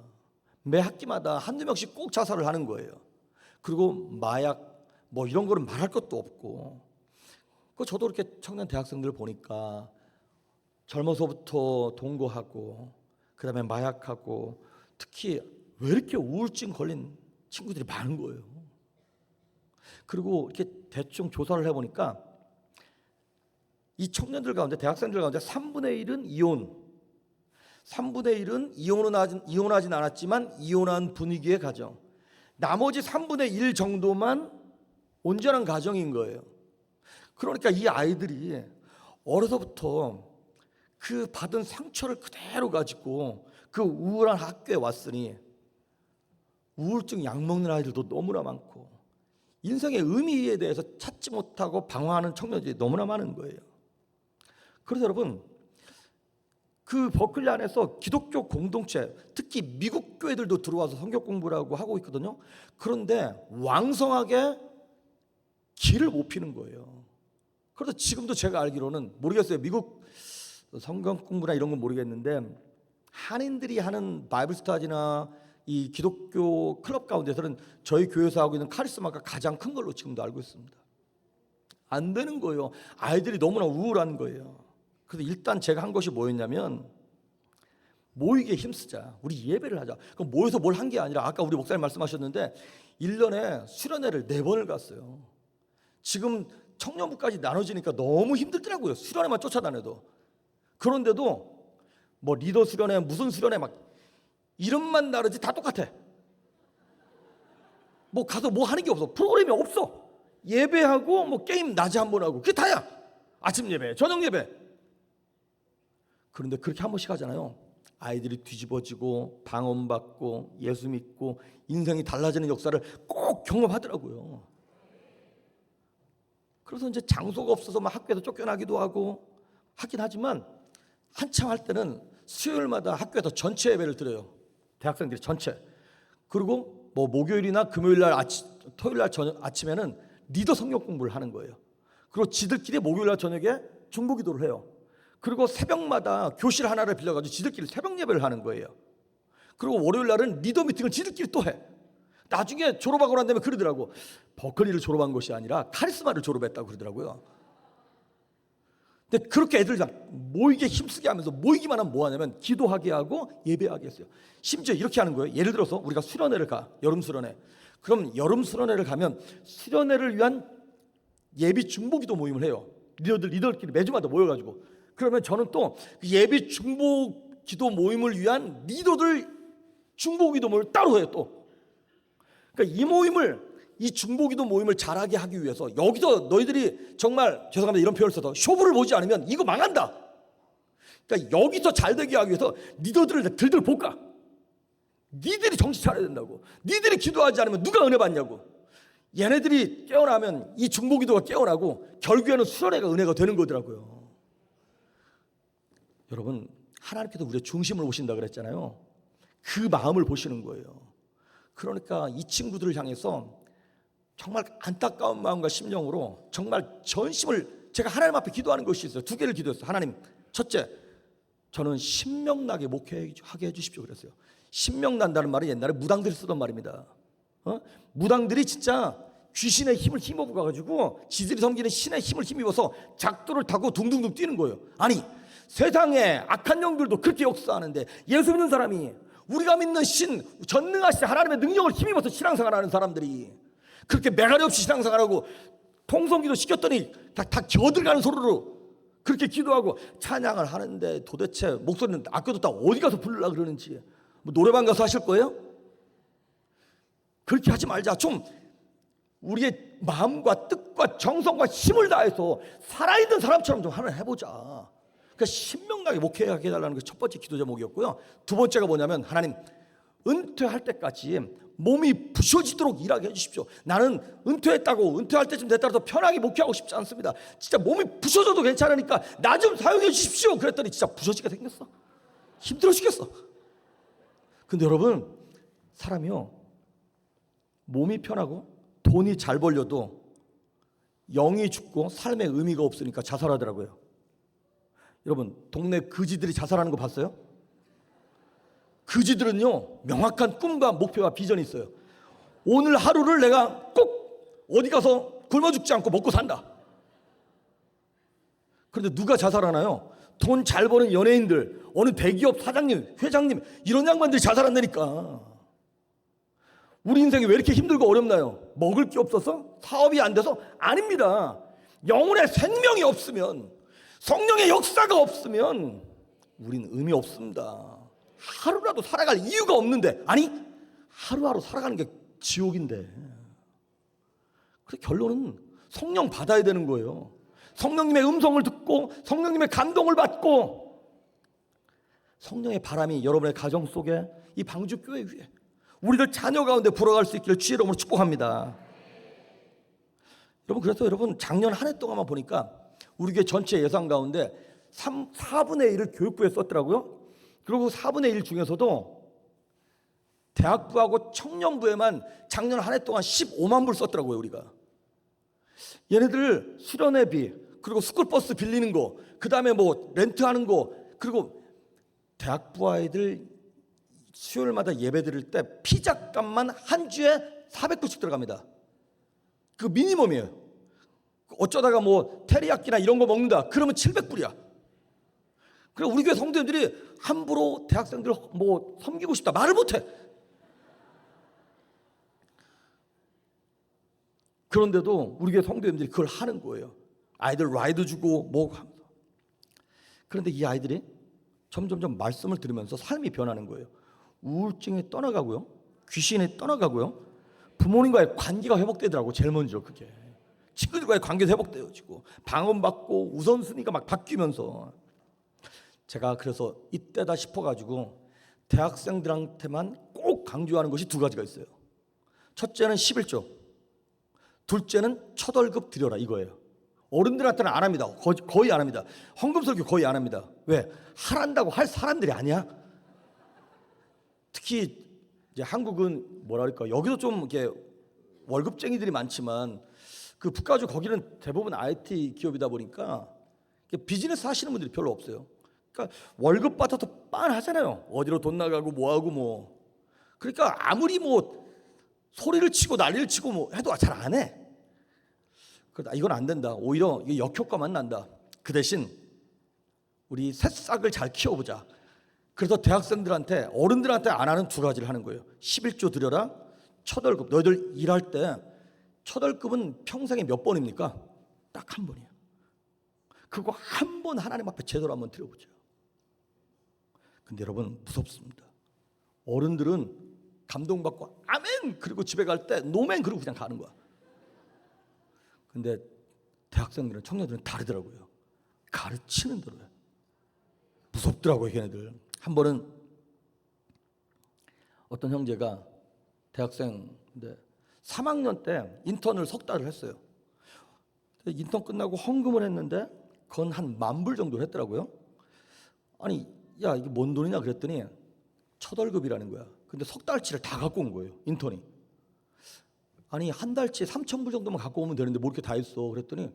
매 학기마다 한두 명씩 꼭 자살을 하는 거예요. 그리고 마약 이런 거는 말할 것도 없고 저도 이렇게 청년 대학생들 보니까 젊어서부터 동거하고 그 다음에 마약하고 특히 왜 이렇게 우울증 걸린 친구들이 많은 거예요. 그리고 이렇게 대충 조사를 해보니까 이 청년들 가운데 대학생들 가운데 3분의 1은 이혼, 3분의 1은 이혼하진 않았지만 이혼한 분위기의 가정, 나머지 3분의 1 정도만 온전한 가정인 거예요. 그러니까 이 아이들이 어려서부터 그 받은 상처를 그대로 가지고 그 우울한 학교에 왔으니 우울증 약 먹는 아이들도 너무나 많고 인생의 의미에 대해서 찾지 못하고 방황하는 청년들이 너무나 많은 거예요. 그래서 여러분 그 버클리 안에서 기독교 공동체 특히 미국 교회들도 들어와서 성경 공부를 하고 있거든요. 그런데 왕성하게 길을 못 피는 거예요. 그래서 지금도 제가 알기로는 모르겠어요. 미국 성경 공부나 이런 건 모르겠는데 한인들이 하는 바이블 스터디나 이 기독교 클럽 가운데서는 저희 교회에서 하고 있는 카리스마가 가장 큰 걸로 지금도 알고 있습니다. 안 되는 거예요. 아이들이 너무나 우울한 거예요. 그래서 일단 제가 한 것이 뭐였냐면 모이게 힘쓰자. 우리 예배를 하자. 그럼 모여서 뭘 한 게 아니라 아까 우리 목사님 말씀하셨는데 1년에 수련회를 4번을 갔어요. 지금 청년부까지 나눠지니까 너무 힘들더라고요. 수련회만 쫓아다녀도. 그런데도 리더 수련회 무슨 수련회 막 이름만 다르지 다 똑같아. 가서 하는 게 없어. 프로그램이 없어. 예배하고 게임 낮에 한 번 하고 그게 다야. 아침 예배, 저녁 예배. 그런데 그렇게 한 번씩 하잖아요. 아이들이 뒤집어지고 방언받고 예수 믿고 인생이 달라지는 역사를 꼭 경험하더라고요. 그래서 이제 장소가 없어서 학교에서 쫓겨나기도 하고 하긴 하지만 한참 할 때는 수요일마다 학교에서 전체 예배를 드려요. 대학생들이 전체. 그리고 목요일이나 금요일날 토요일날 아침에는 리더 성경 공부를 하는 거예요. 그리고 지들끼리 목요일날 저녁에 중보기도를 해요. 그리고 새벽마다 교실 하나를 빌려가지고 지들끼리 새벽 예배를 하는 거예요. 그리고 월요일날은 리더 미팅을 지들끼리 또 해. 나중에 졸업하고 난 다음에 그러더라고. 버클리를 졸업한 것이 아니라 카리스마를 졸업했다고 그러더라고요. 근데 그렇게 애들 모이게 힘쓰게 하면서 모이기만 하면 뭐 하냐면 기도하게 하고 예배하게 했어요. 심지어 이렇게 하는 거예요. 예를 들어서 우리가 수련회를 가. 여름 수련회. 그럼 여름 수련회를 가면 수련회를 위한 예비 중보기도 모임을 해요. 리더들끼리 매주마다 모여가지고. 그러면 저는 또 예비 중보기도 모임을 위한 리더들 중보기도 모임을 따로 해요. 또. 그러니까 이 모임을 이 중보기도 모임을 잘하게 하기 위해서 여기서 너희들이 정말 죄송합니다 이런 표현을 써서 쇼부를 보지 않으면 이거 망한다. 그러니까 여기서 잘 되게 하기 위해서 니들을 들들 볶아. 니들이 정신 차려야 된다고. 니들이 기도하지 않으면 누가 은혜 받냐고. 얘네들이 깨어나면 이 중보기도가 깨어나고 결국에는 수련회가 은혜가 되는 거더라고요. 여러분 하나님께서 우리의 중심을 보신다 그랬잖아요. 그 마음을 보시는 거예요. 그러니까 이 친구들을 향해서 정말 안타까운 마음과 심령으로 정말 전심을 제가 하나님 앞에 기도하는 것이 있어요. 두 개를 기도했어요. 하나님, 첫째, 저는 신명나게 목회하게 해주십시오 그랬어요. 신명난다는 말은 옛날에 무당들이 쓰던 말입니다. 무당들이 진짜 귀신의 힘을 힘입어 가지고 지들이 섬기는 신의 힘을 힘입어서 작두를 타고 둥둥둥 뛰는 거예요. 아니 세상에 악한 영들도 그렇게 역사하는데 예수 믿는 사람이 우리가 믿는 신 전능하신 하나님의 능력을 힘입어서 신앙생활하는 사람들이 그렇게 매가리 없이 신앙생활하고 통성기도 시켰더니 다 겨들가는 소리로 그렇게 기도하고 찬양을 하는데 도대체 목소리는 아껴뒀다 어디 가서 부르려고 그러는지 뭐 노래방 가서 하실 거예요? 그렇게 하지 말자. 좀 우리의 마음과 뜻과 정성과 힘을 다해서 살아있는 사람처럼 좀 하나 해보자. 그러니까 신명나게 목회하게 해달라는 게 첫 번째 기도 제목이었고요. 두 번째가 뭐냐면 하나님 은퇴할 때까지 몸이 부셔지도록 일하게 해주십시오. 나는 은퇴했다고 은퇴할 때쯤 됐다고 편하게 목회하고 싶지 않습니다. 진짜 몸이 부셔져도 괜찮으니까 나 좀 사용해 주십시오. 그랬더니 진짜 부셔지게 생겼어. 힘들어 죽겠어. 근데 여러분 사람이요 몸이 편하고 돈이 잘 벌려도 영이 죽고 삶의 의미가 없으니까 자살하더라고요. 여러분 동네 거지들이 자살하는 거 봤어요? 거지들은요 명확한 꿈과 목표와 비전이 있어요. 오늘 하루를 내가 꼭 어디 가서 굶어 죽지 않고 먹고 산다. 그런데 누가 자살하나요? 돈 잘 버는 연예인들, 어느 대기업 사장님, 회장님 이런 양반들이 자살한다니까. 우리 인생이 왜 이렇게 힘들고 어렵나요? 먹을 게 없어서? 사업이 안 돼서? 아닙니다. 영혼의 생명이 없으면, 성령의 역사가 없으면 우리는 의미 없습니다. 하루라도 살아갈 이유가 없는데, 아니 하루하루 살아가는 게 지옥인데. 그래서 결론은 성령 받아야 되는 거예요. 성령님의 음성을 듣고 성령님의 감동을 받고 성령의 바람이 여러분의 가정 속에 이 방주교회 위에 우리들 자녀 가운데 불어갈 수 있기를 주의 이름으로 축복합니다. 여러분 그래서 여러분 작년 한 해 동안만 보니까 우리 교회 전체 예산 가운데 4분의 1을 교육부에 썼더라고요. 그리고 4분의 1 중에서도 대학부하고 청년부에만 작년 한 해 동안 15만 불 썼더라고요. 우리가 얘네들 수련회비 그리고 스쿨버스 빌리는 거 그 다음에 뭐 렌트하는 거 그리고 대학부 아이들 수요일마다 예배 드릴 때 피자값만 한 주에 400불씩 들어갑니다. 그 미니멈이에요. 어쩌다가 뭐 테리야끼나 이런 거 먹는다 그러면 700불이야. 그래 우리 교회 성도님들이 함부로 대학생들 뭐 섬기고 싶다 말을 못해. 그런데도 우리 교회 성도님들이 그걸 하는 거예요. 아이들 라이드 주고 뭐 하면서. 그런데 이 아이들이 점점점 말씀을 들으면서 삶이 변하는 거예요. 우울증이 떠나가고요. 귀신이 떠나가고요. 부모님과의 관계가 회복되더라고. 제일 먼저 그게. 친구들과의 관계도 회복되어지고 방언받고 우선순위가 막 바뀌면서 제가 그래서 이때다 싶어가지고 대학생들한테만 꼭 강조하는 것이 두 가지가 있어요. 첫째는 11조, 둘째는 첫 월급 드려라 이거예요. 어른들한테는 안 합니다. 거의 안 합니다. 헌금설교 거의 안 합니다. 왜? 하란다고 할 사람들이 아니야. 특히 이제 한국은 뭐랄까 여기도 좀 이렇게 월급쟁이들이 많지만 그 북가주 거기는 대부분 IT 기업이다 보니까 비즈니스 하시는 분들이 별로 없어요. 그러니까 월급 받아도 빤하잖아요. 어디로 돈 나가고 뭐하고 뭐. 그러니까 아무리 뭐 소리를 치고 난리를 치고 뭐 해도 잘 안 해. 그러다 이건 안 된다. 오히려 이게 역효과만 난다. 그 대신 우리 새싹을 잘 키워보자. 그래서 대학생들한테 어른들한테 안 하는 두 가지를 하는 거예요. 11조 드려라. 첫 월급. 너희들 일할 때 첫 월급은 평생에 몇 번입니까? 딱 한 번이에요. 그거 한 번 하나님 앞에 제대로 한번 드려보자. 근데 여러분 무섭습니다. 어른들은 감동받고 아멘 그리고 집에 갈 때 노멘 그리고 그냥 가는 거야. 근데 대학생들은 청년들은 다르더라고요. 가르치는 대로 해. 무섭더라고요 걔네들. 한 번은 어떤 형제가 대학생인데 3학년 때 인턴을 석 달을 했어요. 인턴 끝나고 헌금을 했는데 그건 한 10,000불 정도 했더라고요. 아니 야 이게 뭔 돈이냐 그랬더니 첫 월급이라는 거야. 근데 석 달치를 다 갖고 온 거예요 인턴이. 아니 한 달치에 3,000불 정도만 갖고 오면 되는데 뭐 이렇게 다 했어 그랬더니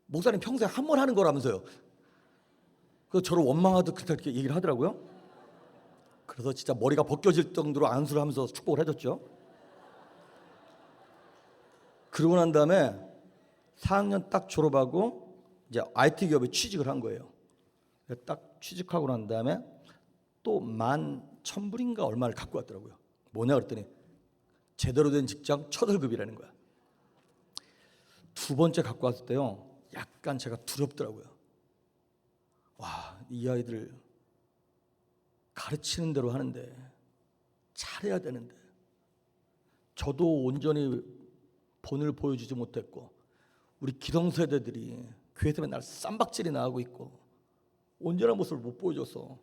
목사님 평생 한 번 하는 거라면서요. 그래서 저를 원망하듯 그렇게 얘기를 하더라고요. 그래서 진짜 머리가 벗겨질 정도로 안수를 하면서 축복을 해줬죠. 그러고 난 다음에 4학년 딱 졸업하고 이제 IT 기업에 취직을 한 거예요. 딱 취직하고 난 다음에 또 11,000불인가 얼마를 갖고 왔더라고요. 뭐냐 그랬더니 제대로 된 직장 첫 월급이라는 거야. 두 번째 갖고 왔을 때요. 약간 제가 두렵더라고요. 와, 이 아이들 가르치는 대로 하는데 잘해야 되는데 저도 온전히 본을 보여주지 못했고 우리 기성세대들이 교회에서 맨날 쌈박질이나 하고 있고 온전한 모습을 못 보여줘서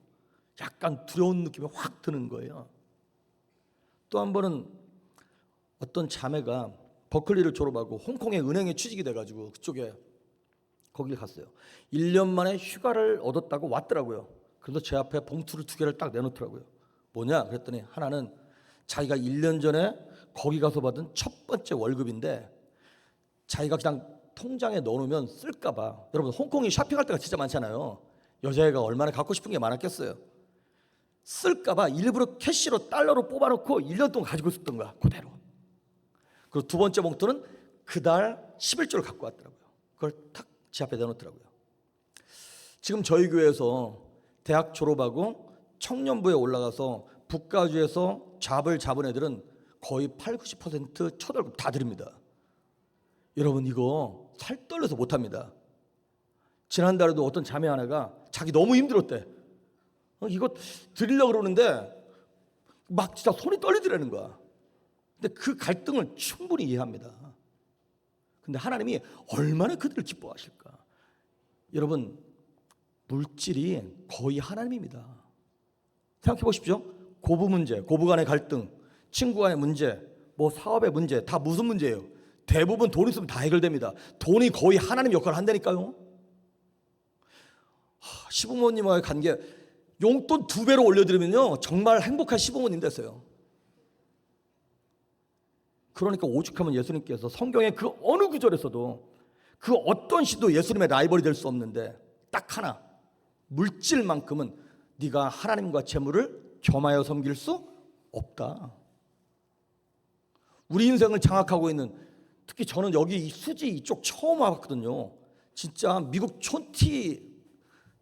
약간 두려운 느낌이 확 드는 거예요. 또 한 번은 어떤 자매가 버클리를 졸업하고 홍콩의 은행에 취직이 돼가지고 그쪽에 거길 갔어요. 1년 만에 휴가를 얻었다고 왔더라고요. 그래서 제 앞에 봉투를 2개를 딱 내놓더라고요. 뭐냐 그랬더니 하나는 자기가 1년 전에 거기 가서 받은 첫 번째 월급인데 자기가 그냥 통장에 넣어놓으면 쓸까봐. 여러분 홍콩이 쇼핑할 때가 진짜 많잖아요. 여자애가 얼마나 갖고 싶은 게 많았겠어요. 쓸까봐 일부러 캐시로 달러로 뽑아놓고 1년 동안 가지고 있었던 거야 그대로. 그리고 두 번째 봉투는 그달 11조를 갖고 왔더라고요. 그걸 탁 제 앞에 내놓더라고요. 지금 저희 교회에서 대학 졸업하고 청년부에 올라가서 북가주에서 잡을 잡은 애들은 거의 80~90% 첫 월급 다 드립니다. 여러분 이거 살 떨려서 못합니다. 지난달에도 어떤 자매 하나가 자기 너무 힘들었대. 이거 드리려고 그러는데 막 진짜 손이 떨리더라는 거야. 근데 그 갈등을 충분히 이해합니다. 근데 하나님이 얼마나 그들을 기뻐하실까. 여러분 물질이 거의 하나님입니다. 생각해 보십시오. 고부 문제, 고부 간의 갈등, 친구 간의 문제, 뭐 사업의 문제 다 무슨 문제예요? 대부분 돈 있으면 다 해결됩니다. 돈이 거의 하나님 역할을 한다니까요. 시부모님과의 관계 용돈 2배로 올려드리면요 정말 행복한 시부모님 됐어요. 그러니까 오죽하면 예수님께서 성경의 그 어느 구절에서도 그 어떤 시도 예수님의 라이벌이 될 수 없는데 딱 하나 물질만큼은 네가 하나님과 재물을 겸하여 섬길 수 없다. 우리 인생을 장악하고 있는 특히 저는 여기 수지 이쪽 처음 와봤거든요. 진짜 미국 촌티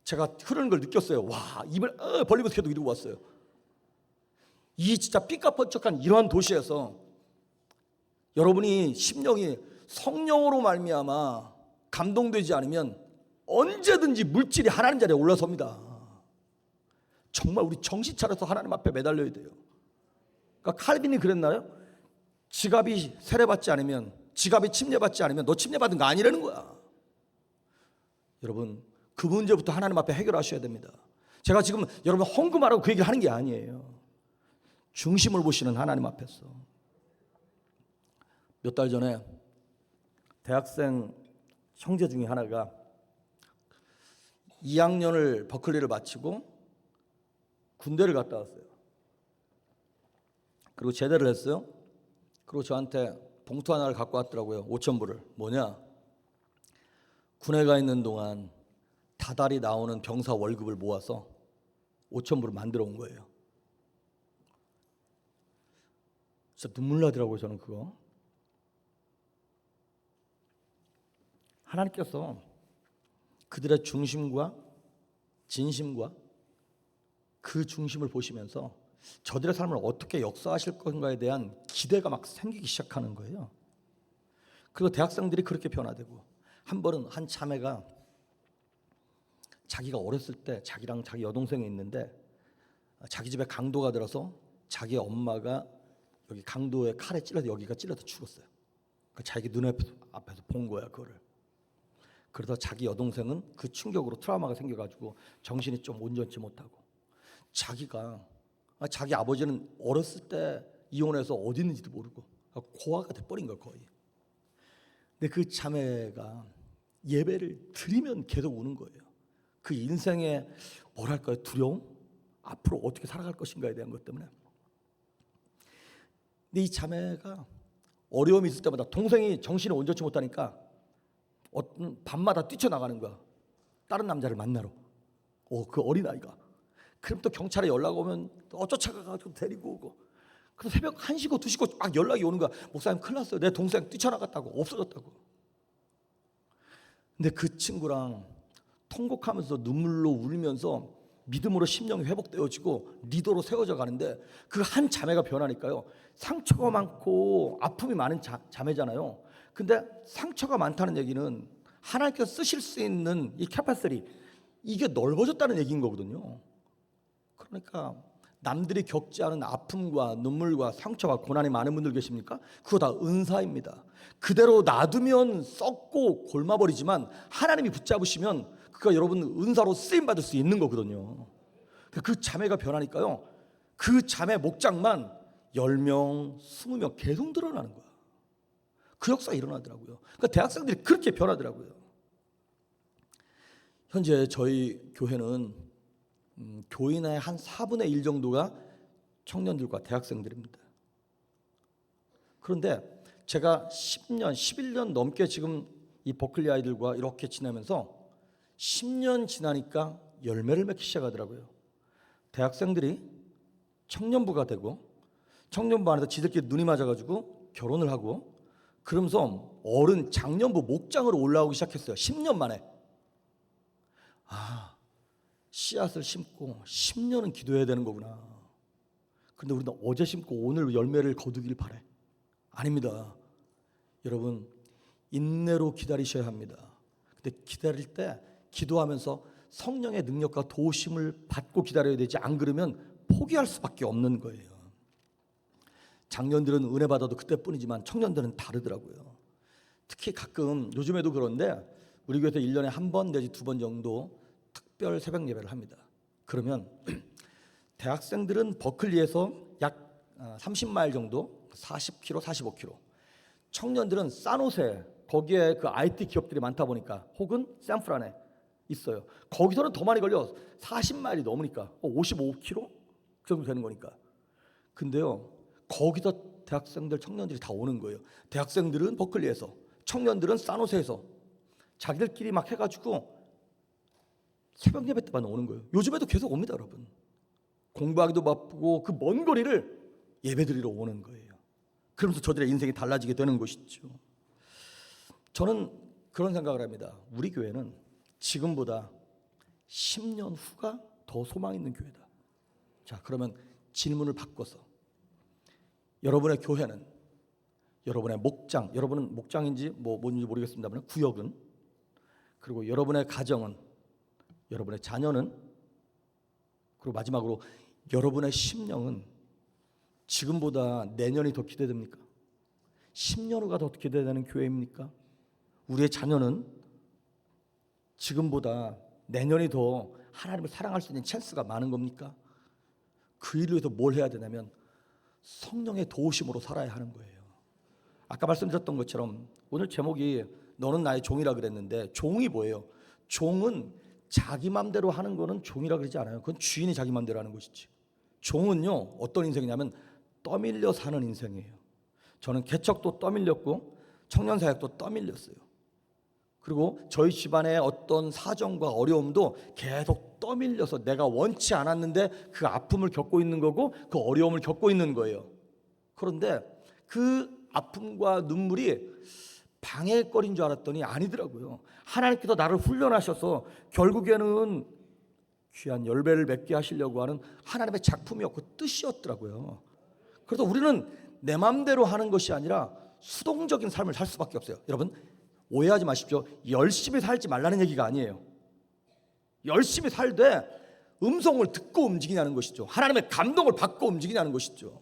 제가 흐르는 걸 느꼈어요. 와 입을 벌리면서 계속 이러고 왔어요. 이 진짜 삐까뻔쩍한 이러한 도시에서 여러분이 심령이 성령으로 말미암아 감동되지 않으면 언제든지 물질이 하나님 자리에 올라섭니다. 정말 우리 정신 차려서 하나님 앞에 매달려야 돼요. 그러니까 칼빈이 그랬나요? 지갑이 세례받지 않으면, 지갑이 침례받지 않으면 너 침례받은 거 아니라는 거야. 여러분 그 문제부터 하나님 앞에 해결하셔야 됩니다. 제가 지금 여러분 헌금하라고 그 얘기를 하는 게 아니에요. 중심을 보시는 하나님 앞에서. 몇 달 전에 대학생 형제 중에 하나가 2학년을 버클리를 마치고 군대를 갔다 왔어요. 그리고 제대를 했어요. 그리고 저한테 봉투 하나를 갖고 왔더라고요. 5,000불을. 뭐냐? 군에 가 있는 동안 다달이 나오는 병사 월급을 모아서 5,000불을 만들어 온 거예요. 진짜 눈물 나더라고요. 저는 그거. 하나님께서 그들의 중심과 진심과 그 중심을 보시면서 저들의 삶을 어떻게 역사하실 건가에 대한 기대가 막 생기기 시작하는 거예요. 그리고 대학생들이 그렇게 변화되고, 한 번은 한 자매가 자기가 어렸을 때 자기랑 자기 여동생이 있는데 자기 집에 강도가 들어서 자기 엄마가 여기 강도에 칼에 찔러서 여기가 찔러서 죽었어요. 그러니까 자기 눈앞에서 본 거야 그거를. 그러다 자기 여동생은 그 충격으로 트라우마가 생겨가지고 정신이 좀 온전치 못하고, 자기가 자기 아버지는 어렸을 때 이혼해서 어디 있는지도 모르고 고아가 돼버린 거야 거의. 근데 그 자매가 예배를 드리면 계속 우는 거예요. 그 인생의 뭐랄까요, 두려움, 앞으로 어떻게 살아갈 것인가에 대한 것 때문에. 근데 이 자매가 어려움이 있을 때마다 동생이 정신을 온전치 못하니까 어떤 밤마다 뛰쳐나가는 거야. 다른 남자를 만나러. 그 어린아이가. 그럼 또 경찰에 연락 오면 또 쫓아가가지고 데리고 오고. 그래서 새벽 1시고 2시고 막 연락이 오는 거야. 목사님 큰일 났어요. 내 동생 뛰쳐나갔다고, 없어졌다고. 근데 그 친구랑 통곡하면서 눈물로 울면서 믿음으로 심령이 회복되어지고 리더로 세워져 가는데, 그 한 자매가 변하니까요, 상처가 많고 아픔이 많은 자매잖아요. 근데 상처가 많다는 얘기는 하나님께서 쓰실 수 있는 이 캐파시티, 이게 넓어졌다는 얘기인 거거든요. 그러니까 남들이 겪지 않은 아픔과 눈물과 상처와 고난이 많은 분들 계십니까? 그거 다 은사입니다. 그대로 놔두면 썩고 골마버리지만 하나님이 붙잡으시면 그가 여러분 은사로 쓰임받을 수 있는 거거든요. 그 자매가 변하니까요, 그 자매 목장만 10명, 20명 계속 늘어나는 거야. 그 역사가 일어나더라고요. 그러니까 대학생들이 그렇게 변하더라고요. 현재 저희 교회는 교인의 한 4분의 1 정도가 청년들과 대학생들입니다. 그런데 제가 10년, 11년 넘게 지금 이 버클리 아이들과 이렇게 지내면서 10년 지나니까 열매를 맺기 시작하더라고요. 대학생들이 청년부가 되고, 청년부 안에서 지들끼리 눈이 맞아가지고 결혼을 하고, 그러면서 어른 장년부 목장으로 올라오기 시작했어요. 10년 만에. 씨앗을 심고 10년은 기도해야 되는 거구나. 그런데 우리는 어제 심고 오늘 열매를 거두길 바래. 아닙니다. 여러분, 인내로 기다리셔야 합니다. 근데 기다릴 때 기도하면서 성령의 능력과 도우심을 받고 기다려야 되지, 안 그러면 포기할 수밖에 없는 거예요. 장년들은 은혜 받아도 그때뿐이지만 청년들은 다르더라고요. 특히 가끔, 요즘에도 그런데 우리 교회에서 1년에 한 번 내지 2번 정도 특별 새벽 예배를 합니다. 그러면 대학생들은 버클리에서 약 30마일 정도, 40km, 45km. 청년들은 산호세, 거기에 그 IT 기업들이 많다 보니까, 혹은 샌프란에 있어요. 거기서는 더 많이 걸려. 40마일이 넘으니까 55km 정도 되는 거니까. 근데요, 거기서 대학생들, 청년들이 다 오는 거예요. 대학생들은 버클리에서, 청년들은 산호세에서 자기들끼리 막 해가지고 새벽 예배 때만 오는 거예요. 요즘에도 계속 옵니다, 여러분. 공부하기도 바쁘고 그 먼 거리를 예배드리러 오는 거예요. 그러면서 저들의 인생이 달라지게 되는 것이죠. 저는 그런 생각을 합니다. 우리 교회는 지금보다 10년 후가 더 소망 있는 교회다. 자, 그러면 질문을 바꿔서, 여러분의 교회는, 여러분의 목장, 여러분은 목장인지 뭔지 모르겠습니다만 구역은, 그리고 여러분의 가정은, 여러분의 자녀는, 그리고 마지막으로 여러분의 심령은 지금보다 내년이 더 기대됩니까? 10년 후가 더 기대되는 교회입니까? 우리의 자녀는 지금보다 내년이 더 하나님을 사랑할 수 있는 찬스가 많은 겁니까? 그 일을 위해서 뭘 해야 되냐면 성령의 도우심으로 살아야 하는 거예요. 아까 말씀드렸던 것처럼 오늘 제목이 너는 나의 종이라 그랬는데, 종이 뭐예요? 종은 자기 맘대로 하는 거는 종이라 그러지 않아요. 그건 주인이 자기 맘대로 하는 것이지. 종은요, 어떤 인생이냐면 떠밀려 사는 인생이에요. 저는 개척도 떠밀렸고 청년사역도 떠밀렸어요. 그리고 저희 집안의 어떤 사정과 어려움도 계속 떠밀려서 내가 원치 않았는데 그 아픔을 겪고 있는 거고 그 어려움을 겪고 있는 거예요. 그런데 그 아픔과 눈물이 방해거리인 줄 알았더니 아니더라고요. 하나님께서 나를 훈련하셔서 결국에는 귀한 열매를 맺게 하시려고 하는 하나님의 작품이었고 뜻이었더라고요. 그래서 우리는 내 마음대로 하는 것이 아니라 수동적인 삶을 살 수밖에 없어요. 여러분, 오해하지 마십시오. 열심히 살지 말라는 얘기가 아니에요. 열심히 살되 음성을 듣고 움직이냐는 것이죠. 하나님의 감동을 받고 움직이냐는 것이죠.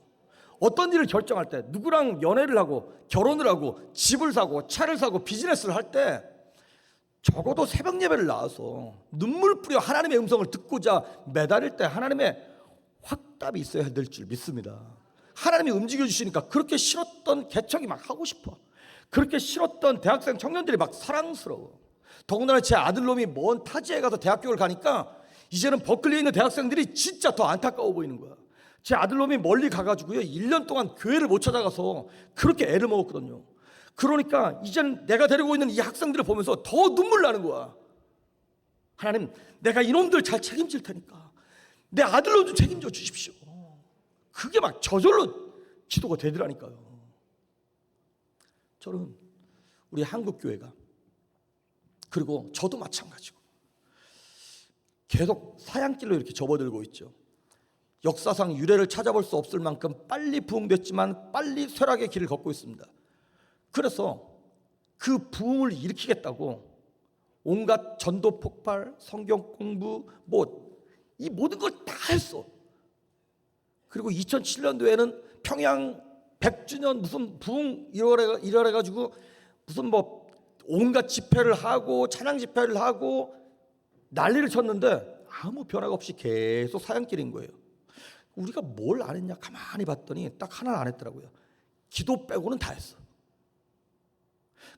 어떤 일을 결정할 때, 누구랑 연애를 하고 결혼을 하고 집을 사고 차를 사고 비즈니스를 할 때 적어도 새벽 예배를 나와서 눈물 뿌려 하나님의 음성을 듣고자 매달릴 때 하나님의 확답이 있어야 될 줄 믿습니다. 하나님이 움직여 주시니까 그렇게 싫었던 개척이 막 하고 싶어. 그렇게 싫었던 대학생 청년들이 막 사랑스러워. 더군다나 제 아들놈이 먼 타지에 가서 대학교를 가니까 이제는 버클리에 있는 대학생들이 진짜 더 안타까워 보이는 거야. 제 아들놈이 멀리 가가지고요 1년 동안 교회를 못 찾아가서 그렇게 애를 먹었거든요. 그러니까 이제는 내가 데리고 있는 이 학생들을 보면서 더 눈물 나는 거야. 하나님, 내가 이놈들 잘 책임질 테니까 내 아들로 좀 책임져 주십시오. 그게 막 저절로 기도가 되더라니까요. 저는 우리 한국 교회가, 그리고 저도 마찬가지고 계속 사양길로 이렇게 접어들고 있죠. 역사상 유례를 찾아볼 수 없을 만큼 빨리 부흥됐지만 빨리 쇠락의 길을 걷고 있습니다. 그래서 그 부흥을 일으키겠다고 온갖 전도 폭발, 성경 공부, 이 모든 걸 다 했어. 그리고 2007년도에는 평양 100주년 무슨 부흥 이러래 가지고 무슨 온갖 집회를 하고 찬양 집회를 하고 난리를 쳤는데 아무 변화가 없이 계속 사양길인 거예요. 우리가 뭘 안 했냐 가만히 봤더니 딱 하나는 안 했더라고요. 기도 빼고는 다 했어.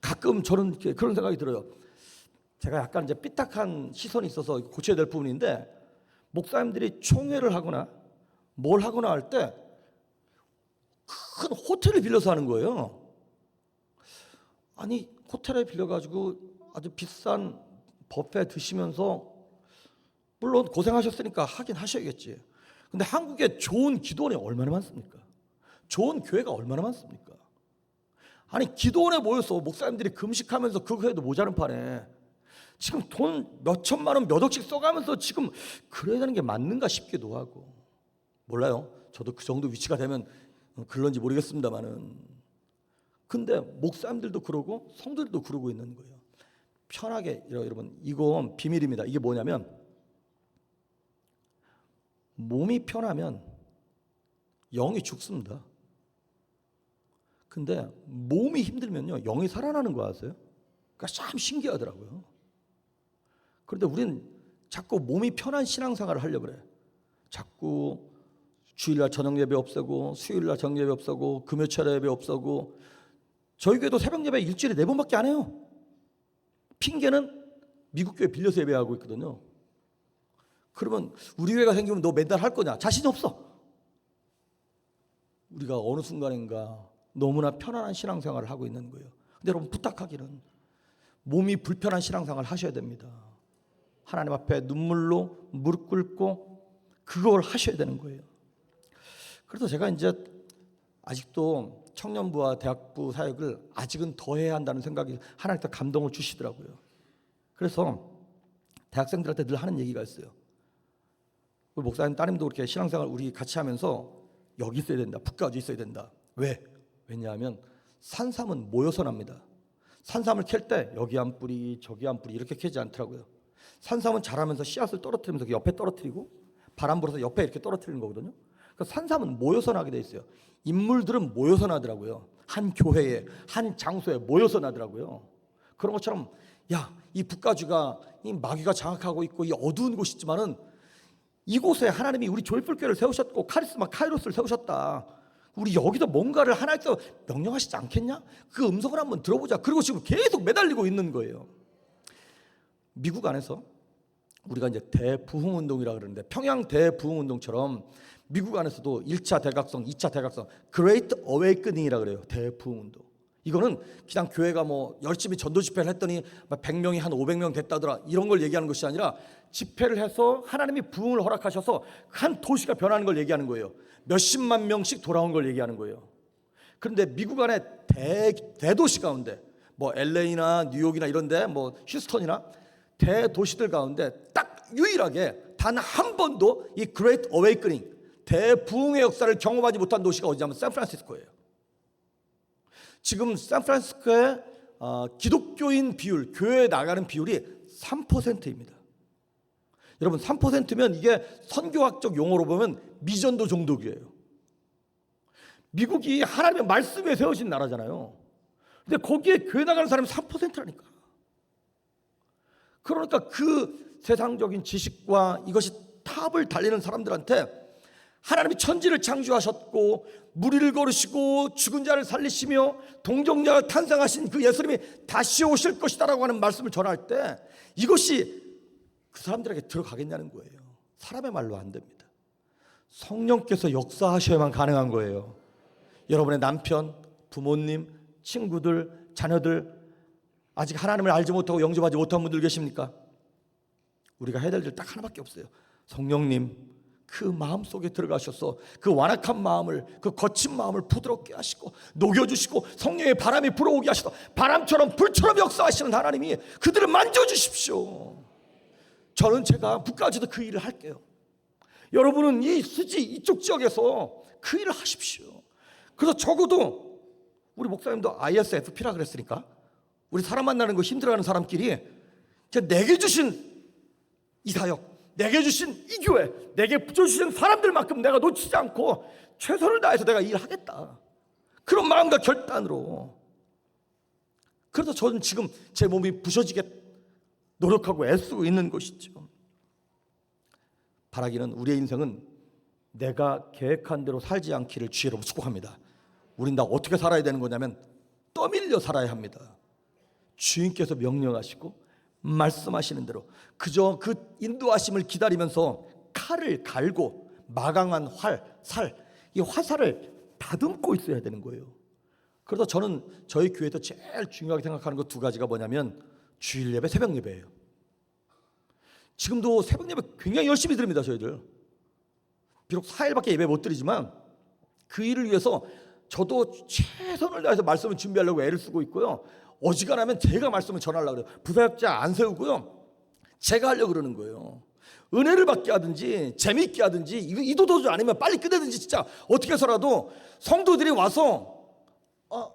가끔 저는 그런 생각이 들어요. 제가 약간 이제 삐딱한 시선이 있어서 고쳐야 될 부분인데, 목사님들이 총회를 하거나 뭘 하거나 할 때 큰 호텔을 빌려서 하는 거예요. 아니, 호텔에 빌려가지고 아주 비싼 뷔페 드시면서, 물론 고생하셨으니까 하긴 하셔야겠지. 근데 한국에 좋은 기도원이 얼마나 많습니까? 좋은 교회가 얼마나 많습니까? 아니, 기도원에 모여서 목사님들이 금식하면서 그거 해도 모자른 판에 지금 돈 몇 천만 원 몇 억씩 써가면서 지금 그래야 되는 게 맞는가 싶기도 하고. 몰라요. 저도 그 정도 위치가 되면 그런지 모르겠습니다만은. 근데 목사님들도 그러고 성도들도 그러고 있는 거예요. 편하게. 여러분, 이건 비밀입니다. 이게 뭐냐면, 몸이 편하면 영이 죽습니다. 근데 몸이 힘들면요 영이 살아나는 거 아세요? 그러니까 참 신기하더라고요. 그런데 우리는 자꾸 몸이 편한 신앙생활을 하려고 그래. 자꾸 주일날 저녁 예배 없애고, 수요일날 저녁 예배 없애고, 금요철 예배 없애고. 저희 교회도 새벽 예배 일주일에 4번밖에 안 해요. 핑계는 미국 교회 빌려서 예배하고 있거든요. 그러면 우리 교회가 생기면 너 맨날 할 거냐? 자신이 없어. 우리가 어느 순간인가 너무나 편안한 신앙생활을 하고 있는 거예요. 근데 여러분, 부탁하기는 몸이 불편한 신앙생활을 하셔야 됩니다. 하나님 앞에 눈물로 무릎 꿇고 그걸 하셔야 되는 거예요. 그래서 제가 이제 아직도 청년부와 대학부 사역을 아직은 더 해야 한다는 생각이 하나님께서 감동을 주시더라고요. 그래서 대학생들한테 늘 하는 얘기가 있어요. 우리 목사님 따님도 그렇게 신앙생활 우리 같이 하면서 여기 있어야 된다, 북가주 있어야 된다. 왜? 왜냐하면 산삼은 모여서 납니다. 산삼을 캘 때 여기 한 뿌리 저기 한 뿌리 이렇게 캐지 않더라고요. 산삼은 자라면서 씨앗을 떨어뜨리면서 옆에 떨어뜨리고 바람 불어서 옆에 이렇게 떨어뜨리는 거거든요. 그러니까 산삼은 모여서 나게 돼 있어요. 인물들은 모여서 나더라고요. 한 교회에, 한 장소에 모여서 나더라고요. 그런 것처럼, 야, 이 북가주가 이 마귀가 장악하고 있고 이 어두운 곳이지만은 이곳에 하나님이 우리 조이풀교회를 세우셨고 카리스마 카이로스를 세우셨다. 우리 여기서 뭔가를 하나님께서 명령하시지 않겠냐? 그 음성을 한번 들어보자. 그리고 지금 계속 매달리고 있는 거예요. 미국 안에서 우리가 이제 대부흥운동이라고 그러는데, 평양 대부흥운동처럼 미국 안에서도 1차 대각성, 2차 대각성, Great Awakening이라고 그래요. 대부흥운동. 이거는 그냥 교회가 열심히 전도 집회를 했더니 100명이 한 500명 됐다더라, 이런 걸 얘기하는 것이 아니라 집회를 해서 하나님이 부흥을 허락하셔서 한 도시가 변하는 걸 얘기하는 거예요. 몇십만 명씩 돌아온 걸 얘기하는 거예요. 그런데 미국 안에 대도시 가운데 LA나 뉴욕이나 이런데 휴스턴이나 대도시들 가운데 딱 유일하게 단 한 번도 이 Great Awakening, 대부흥의 역사를 경험하지 못한 도시가 어디냐면 샌프란시스코예요. 지금 샌프란시스코의 기독교인 비율, 교회에 나가는 비율이 3%입니다. 여러분, 3%면 이게 선교학적 용어로 보면 미전도 종독이에요. 미국이 하나님의 말씀에 세워진 나라잖아요. 근데 거기에 교회 나가는 사람이 3%라니까. 그러니까 그 세상적인 지식과 이것이 탑을 달리는 사람들한테 하나님이 천지를 창조하셨고 무리를 거르시고 죽은 자를 살리시며 동정자를 탄생하신 그 예수님이 다시 오실 것이다라고 하는 말씀을 전할 때 이것이 그 사람들에게 들어가겠냐는 거예요. 사람의 말로 안 됩니다. 성령께서 역사하셔야만 가능한 거예요. 여러분의 남편, 부모님, 친구들, 자녀들 아직 하나님을 알지 못하고 영접하지 못한 분들 계십니까? 우리가 해야 될 일 딱 하나밖에 없어요. 성령님 그 마음 속에 들어가셔서 그 완악한 마음을, 그 거친 마음을 부드럽게 하시고 녹여주시고 성령의 바람이 불어오게 하시고 바람처럼 불처럼 역사하시는 하나님이 그들을 만져주십시오. 저는 제가 북까지도 그 일을 할게요. 여러분은 이 수지 이쪽 지역에서 그 일을 하십시오. 그래서 적어도 우리 목사님도 ISFP라 그랬으니까 우리 사람 만나는 거 힘들어하는 사람끼리 내게 주신 이 사역, 내게 주신 이 교회, 내게 주신 사람들만큼 내가 놓치지 않고 최선을 다해서 내가 일하겠다. 그런 마음과 결단으로. 그래서 저는 지금 제 몸이 부서지게 노력하고 애쓰고 있는 것이죠. 바라기는 우리의 인생은 내가 계획한 대로 살지 않기를 주의 이름으로 축복합니다. 우린 다 어떻게 살아야 되는 거냐면 떠밀려 살아야 합니다. 주인께서 명령하시고 말씀하시는 대로 그저 그 인도하심을 기다리면서 칼을 갈고 마강한 살, 이 화살을 다듬고 있어야 되는 거예요. 그래서 저는 저희 교회에서 제일 중요하게 생각하는 것 두 가지가 뭐냐면 주일 예배, 새벽 예배예요. 지금도 새벽 예배 굉장히 열심히 드립니다. 저희들 비록 4일밖에 예배 못 드리지만 그 일을 위해서 저도 최선을 다해서 말씀을 준비하려고 애를 쓰고 있고요. 어지간하면 제가 말씀을 전하려고 그래요. 부사역자 안 세우고요. 제가 하려고 그러는 거예요. 은혜를 받게 하든지 재미있게 하든지 이도도도 아니면 빨리 끝내든지 진짜 어떻게 해서라도 성도들이 와서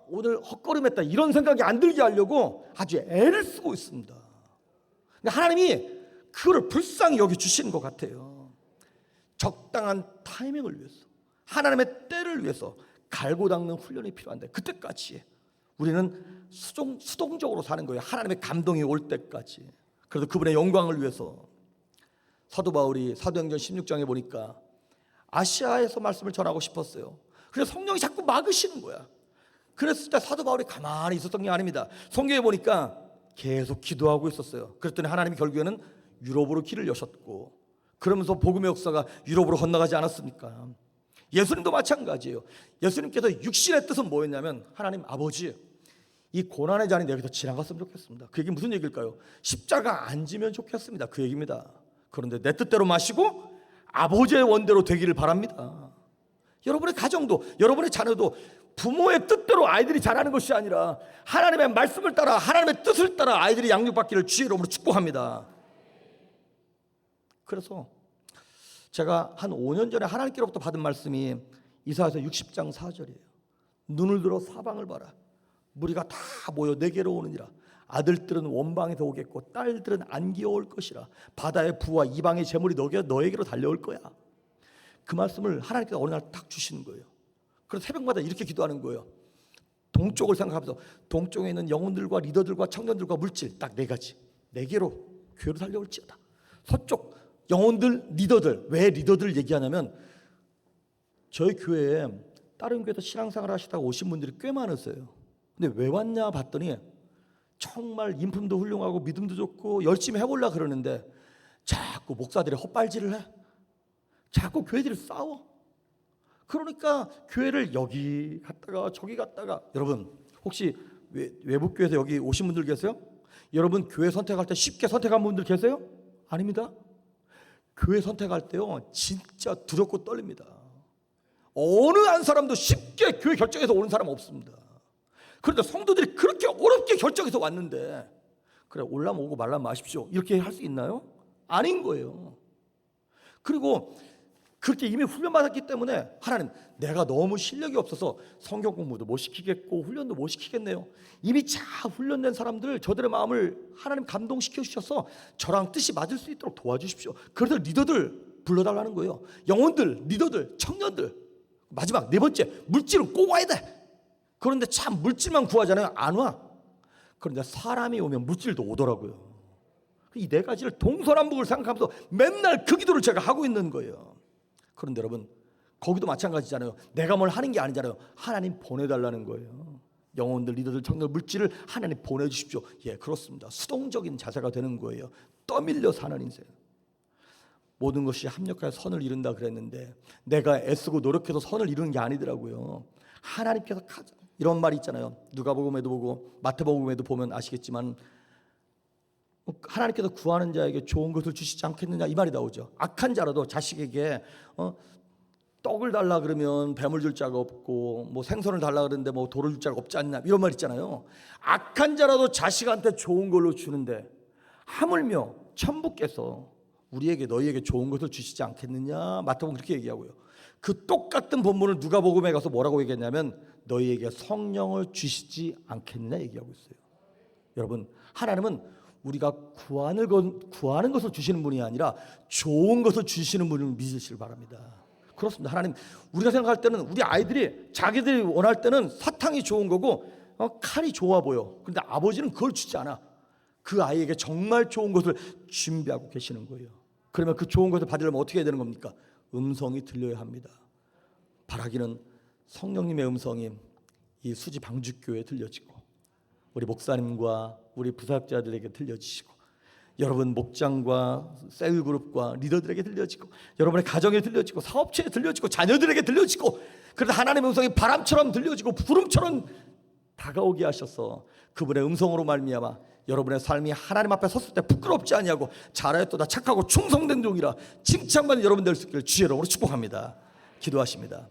오늘 헛걸음했다 이런 생각이 안 들게 하려고 아주 애를 쓰고 있습니다. 근데 하나님이 그거를 불쌍히 여겨주시는 것 같아요. 적당한 타이밍을 위해서 하나님의 때를 위해서 갈고 닦는 훈련이 필요한데 그때까지 우리는 수동적으로 사는 거예요. 하나님의 감동이 올 때까지. 그래서 그분의 영광을 위해서 사도 바울이 사도행전 16장에 보니까 아시아에서 말씀을 전하고 싶었어요. 그래서 성령이 자꾸 막으시는 거야. 그랬을 때 사도 바울이 가만히 있었던 게 아닙니다. 성경에 보니까 계속 기도하고 있었어요. 그랬더니 하나님이 결국에는 유럽으로 길을 여셨고 그러면서 복음의 역사가 유럽으로 건너가지 않았습니까? 예수님도 마찬가지예요. 예수님께서 육신의 뜻은 뭐였냐면 하나님 아버지 이 고난의 잔이 내게서 지나갔으면 좋겠습니다. 그 얘기 무슨 얘기일까요? 십자가 안 지면 좋겠습니다. 그 얘기입니다. 그런데 내 뜻대로 마시고 아버지의 원대로 되기를 바랍니다. 여러분의 가정도 여러분의 자녀도 부모의 뜻대로 아이들이 자라는 것이 아니라 하나님의 말씀을 따라 하나님의 뜻을 따라 아이들이 양육받기를 주의 이름으로 축복합니다. 그래서 제가 한 5년 전에 하나님께로부터 받은 말씀이 이사야서 60장 4절이에요. 눈을 들어 사방을 봐라. 무리가 다 모여 내게로 오느니라. 아들들은 원방에서 오겠고 딸들은 안기어 올 것이라. 바다의 부와 이방의 재물이 너에게로 달려올 거야. 그 말씀을 하나님께서 어느 날 딱 주시는 거예요. 그래서 새벽마다 이렇게 기도하는 거예요. 동쪽을 생각하면서 동쪽에 있는 영혼들과 리더들과 청년들과 물질 딱 4가지 내게로 교회로 달려올지어다. 서쪽 영혼들, 리더들. 왜 리더들 얘기하냐면 저희 교회에 다른 교회에서 신앙생활 하시다가 오신 분들이 꽤 많으세요. 근데 왜 왔냐 봤더니 정말 인품도 훌륭하고 믿음도 좋고 열심히 해보려고 그러는데 자꾸 목사들이 헛발질을 해. 자꾸 교회들이 싸워. 그러니까 교회를 여기 갔다가 저기 갔다가. 여러분 혹시 외국 교회에서 여기 오신 분들 계세요? 여러분 교회 선택할 때 쉽게 선택한 분들 계세요? 아닙니다. 교회 선택할 때요 진짜 두렵고 떨립니다. 어느 한 사람도 쉽게 교회 결정해서 오는 사람 없습니다. 그런데 성도들이 그렇게 어렵게 결정해서 왔는데 그래 올라면 오고 말라면 마십시오 이렇게 할 수 있나요? 아닌 거예요. 그리고 그렇게 이미 훈련받았기 때문에 하나님 내가 너무 실력이 없어서 성경 공부도 못 시키겠고 훈련도 못 시키겠네요. 이미 잘 훈련된 사람들 저들의 마음을 하나님 감동시켜 주셔서 저랑 뜻이 맞을 수 있도록 도와주십시오. 그래서 리더들 불러달라는 거예요. 영혼들, 리더들, 청년들 마지막 네 번째, 물질은 꼭 와야 돼. 그런데 참 물질만 구하잖아요. 안 와. 그런데 사람이 오면 물질도 오더라고요. 이 네 가지를 동서남북을 생각하면서 맨날 그 기도를 제가 하고 있는 거예요. 그런데 여러분, 거기도 마찬가지잖아요. 내가 뭘 하는 게 아니잖아요. 하나님 보내달라는 거예요. 영혼들, 리더들, 청년들, 물질을 하나님 보내주십시오. 예, 그렇습니다. 수동적인 자세가 되는 거예요. 떠밀려 사는 인생. 모든 것이 합력하여 선을 이룬다 그랬는데 내가 애쓰고 노력해서 선을 이루는 게 아니더라고요. 하나님께서 이런 말이 있잖아요. 누가복음에도 보고 마태복음에도 보면 아시겠지만 하나님께서 구하는 자에게 좋은 것을 주시지 않겠느냐 이 말이 나오죠. 악한 자라도 자식에게 떡을 달라 그러면 뱀을 줄 자가 없고 뭐 생선을 달라 그러는데 뭐 돌을 줄 자가 없지 않냐 이런 말 있잖아요. 악한 자라도 자식한테 좋은 걸로 주는데 하물며 천부께서 우리에게 너희에게 좋은 것을 주시지 않겠느냐. 마태복음 그렇게 얘기하고요. 그 똑같은 본문을 누가복음에 가서 뭐라고 얘기했냐면 너희에게 성령을 주시지 않겠느냐 얘기하고 있어요. 여러분, 하나님은 우리가 구하는 것을 주시는 분이 아니라 좋은 것을 주시는 분을 믿으시길 바랍니다. 그렇습니다. 하나님, 우리가 생각할 때는 우리 아이들이 자기들이 원할 때는 사탕이 좋은 거고 칼이 좋아 보여. 그런데 아버지는 그걸 주지 않아. 그 아이에게 정말 좋은 것을 준비하고 계시는 거예요. 그러면 그 좋은 것을 받으려면 어떻게 해야 되는 겁니까? 음성이 들려야 합니다. 바라기는 성령님의 음성이 이 수지 방주교회에 들려지고 우리 목사님과 우리 부사역자들에게 들려지시고 여러분 목장과 셀그룹과 리더들에게 들려지고 여러분의 가정에 들려지고 사업체에 들려지고 자녀들에게 들려지고 그래서 하나님의 음성이 바람처럼 들려지고 구름처럼 다가오게 하셔서 그분의 음성으로 말미암아 여러분의 삶이 하나님 앞에 섰을 때 부끄럽지 아니하고 잘하였도다 착하고 충성된 종이라 칭찬받는 여러분 될 수 있기를 주의 이름으로 축복합니다. 기도하십니다.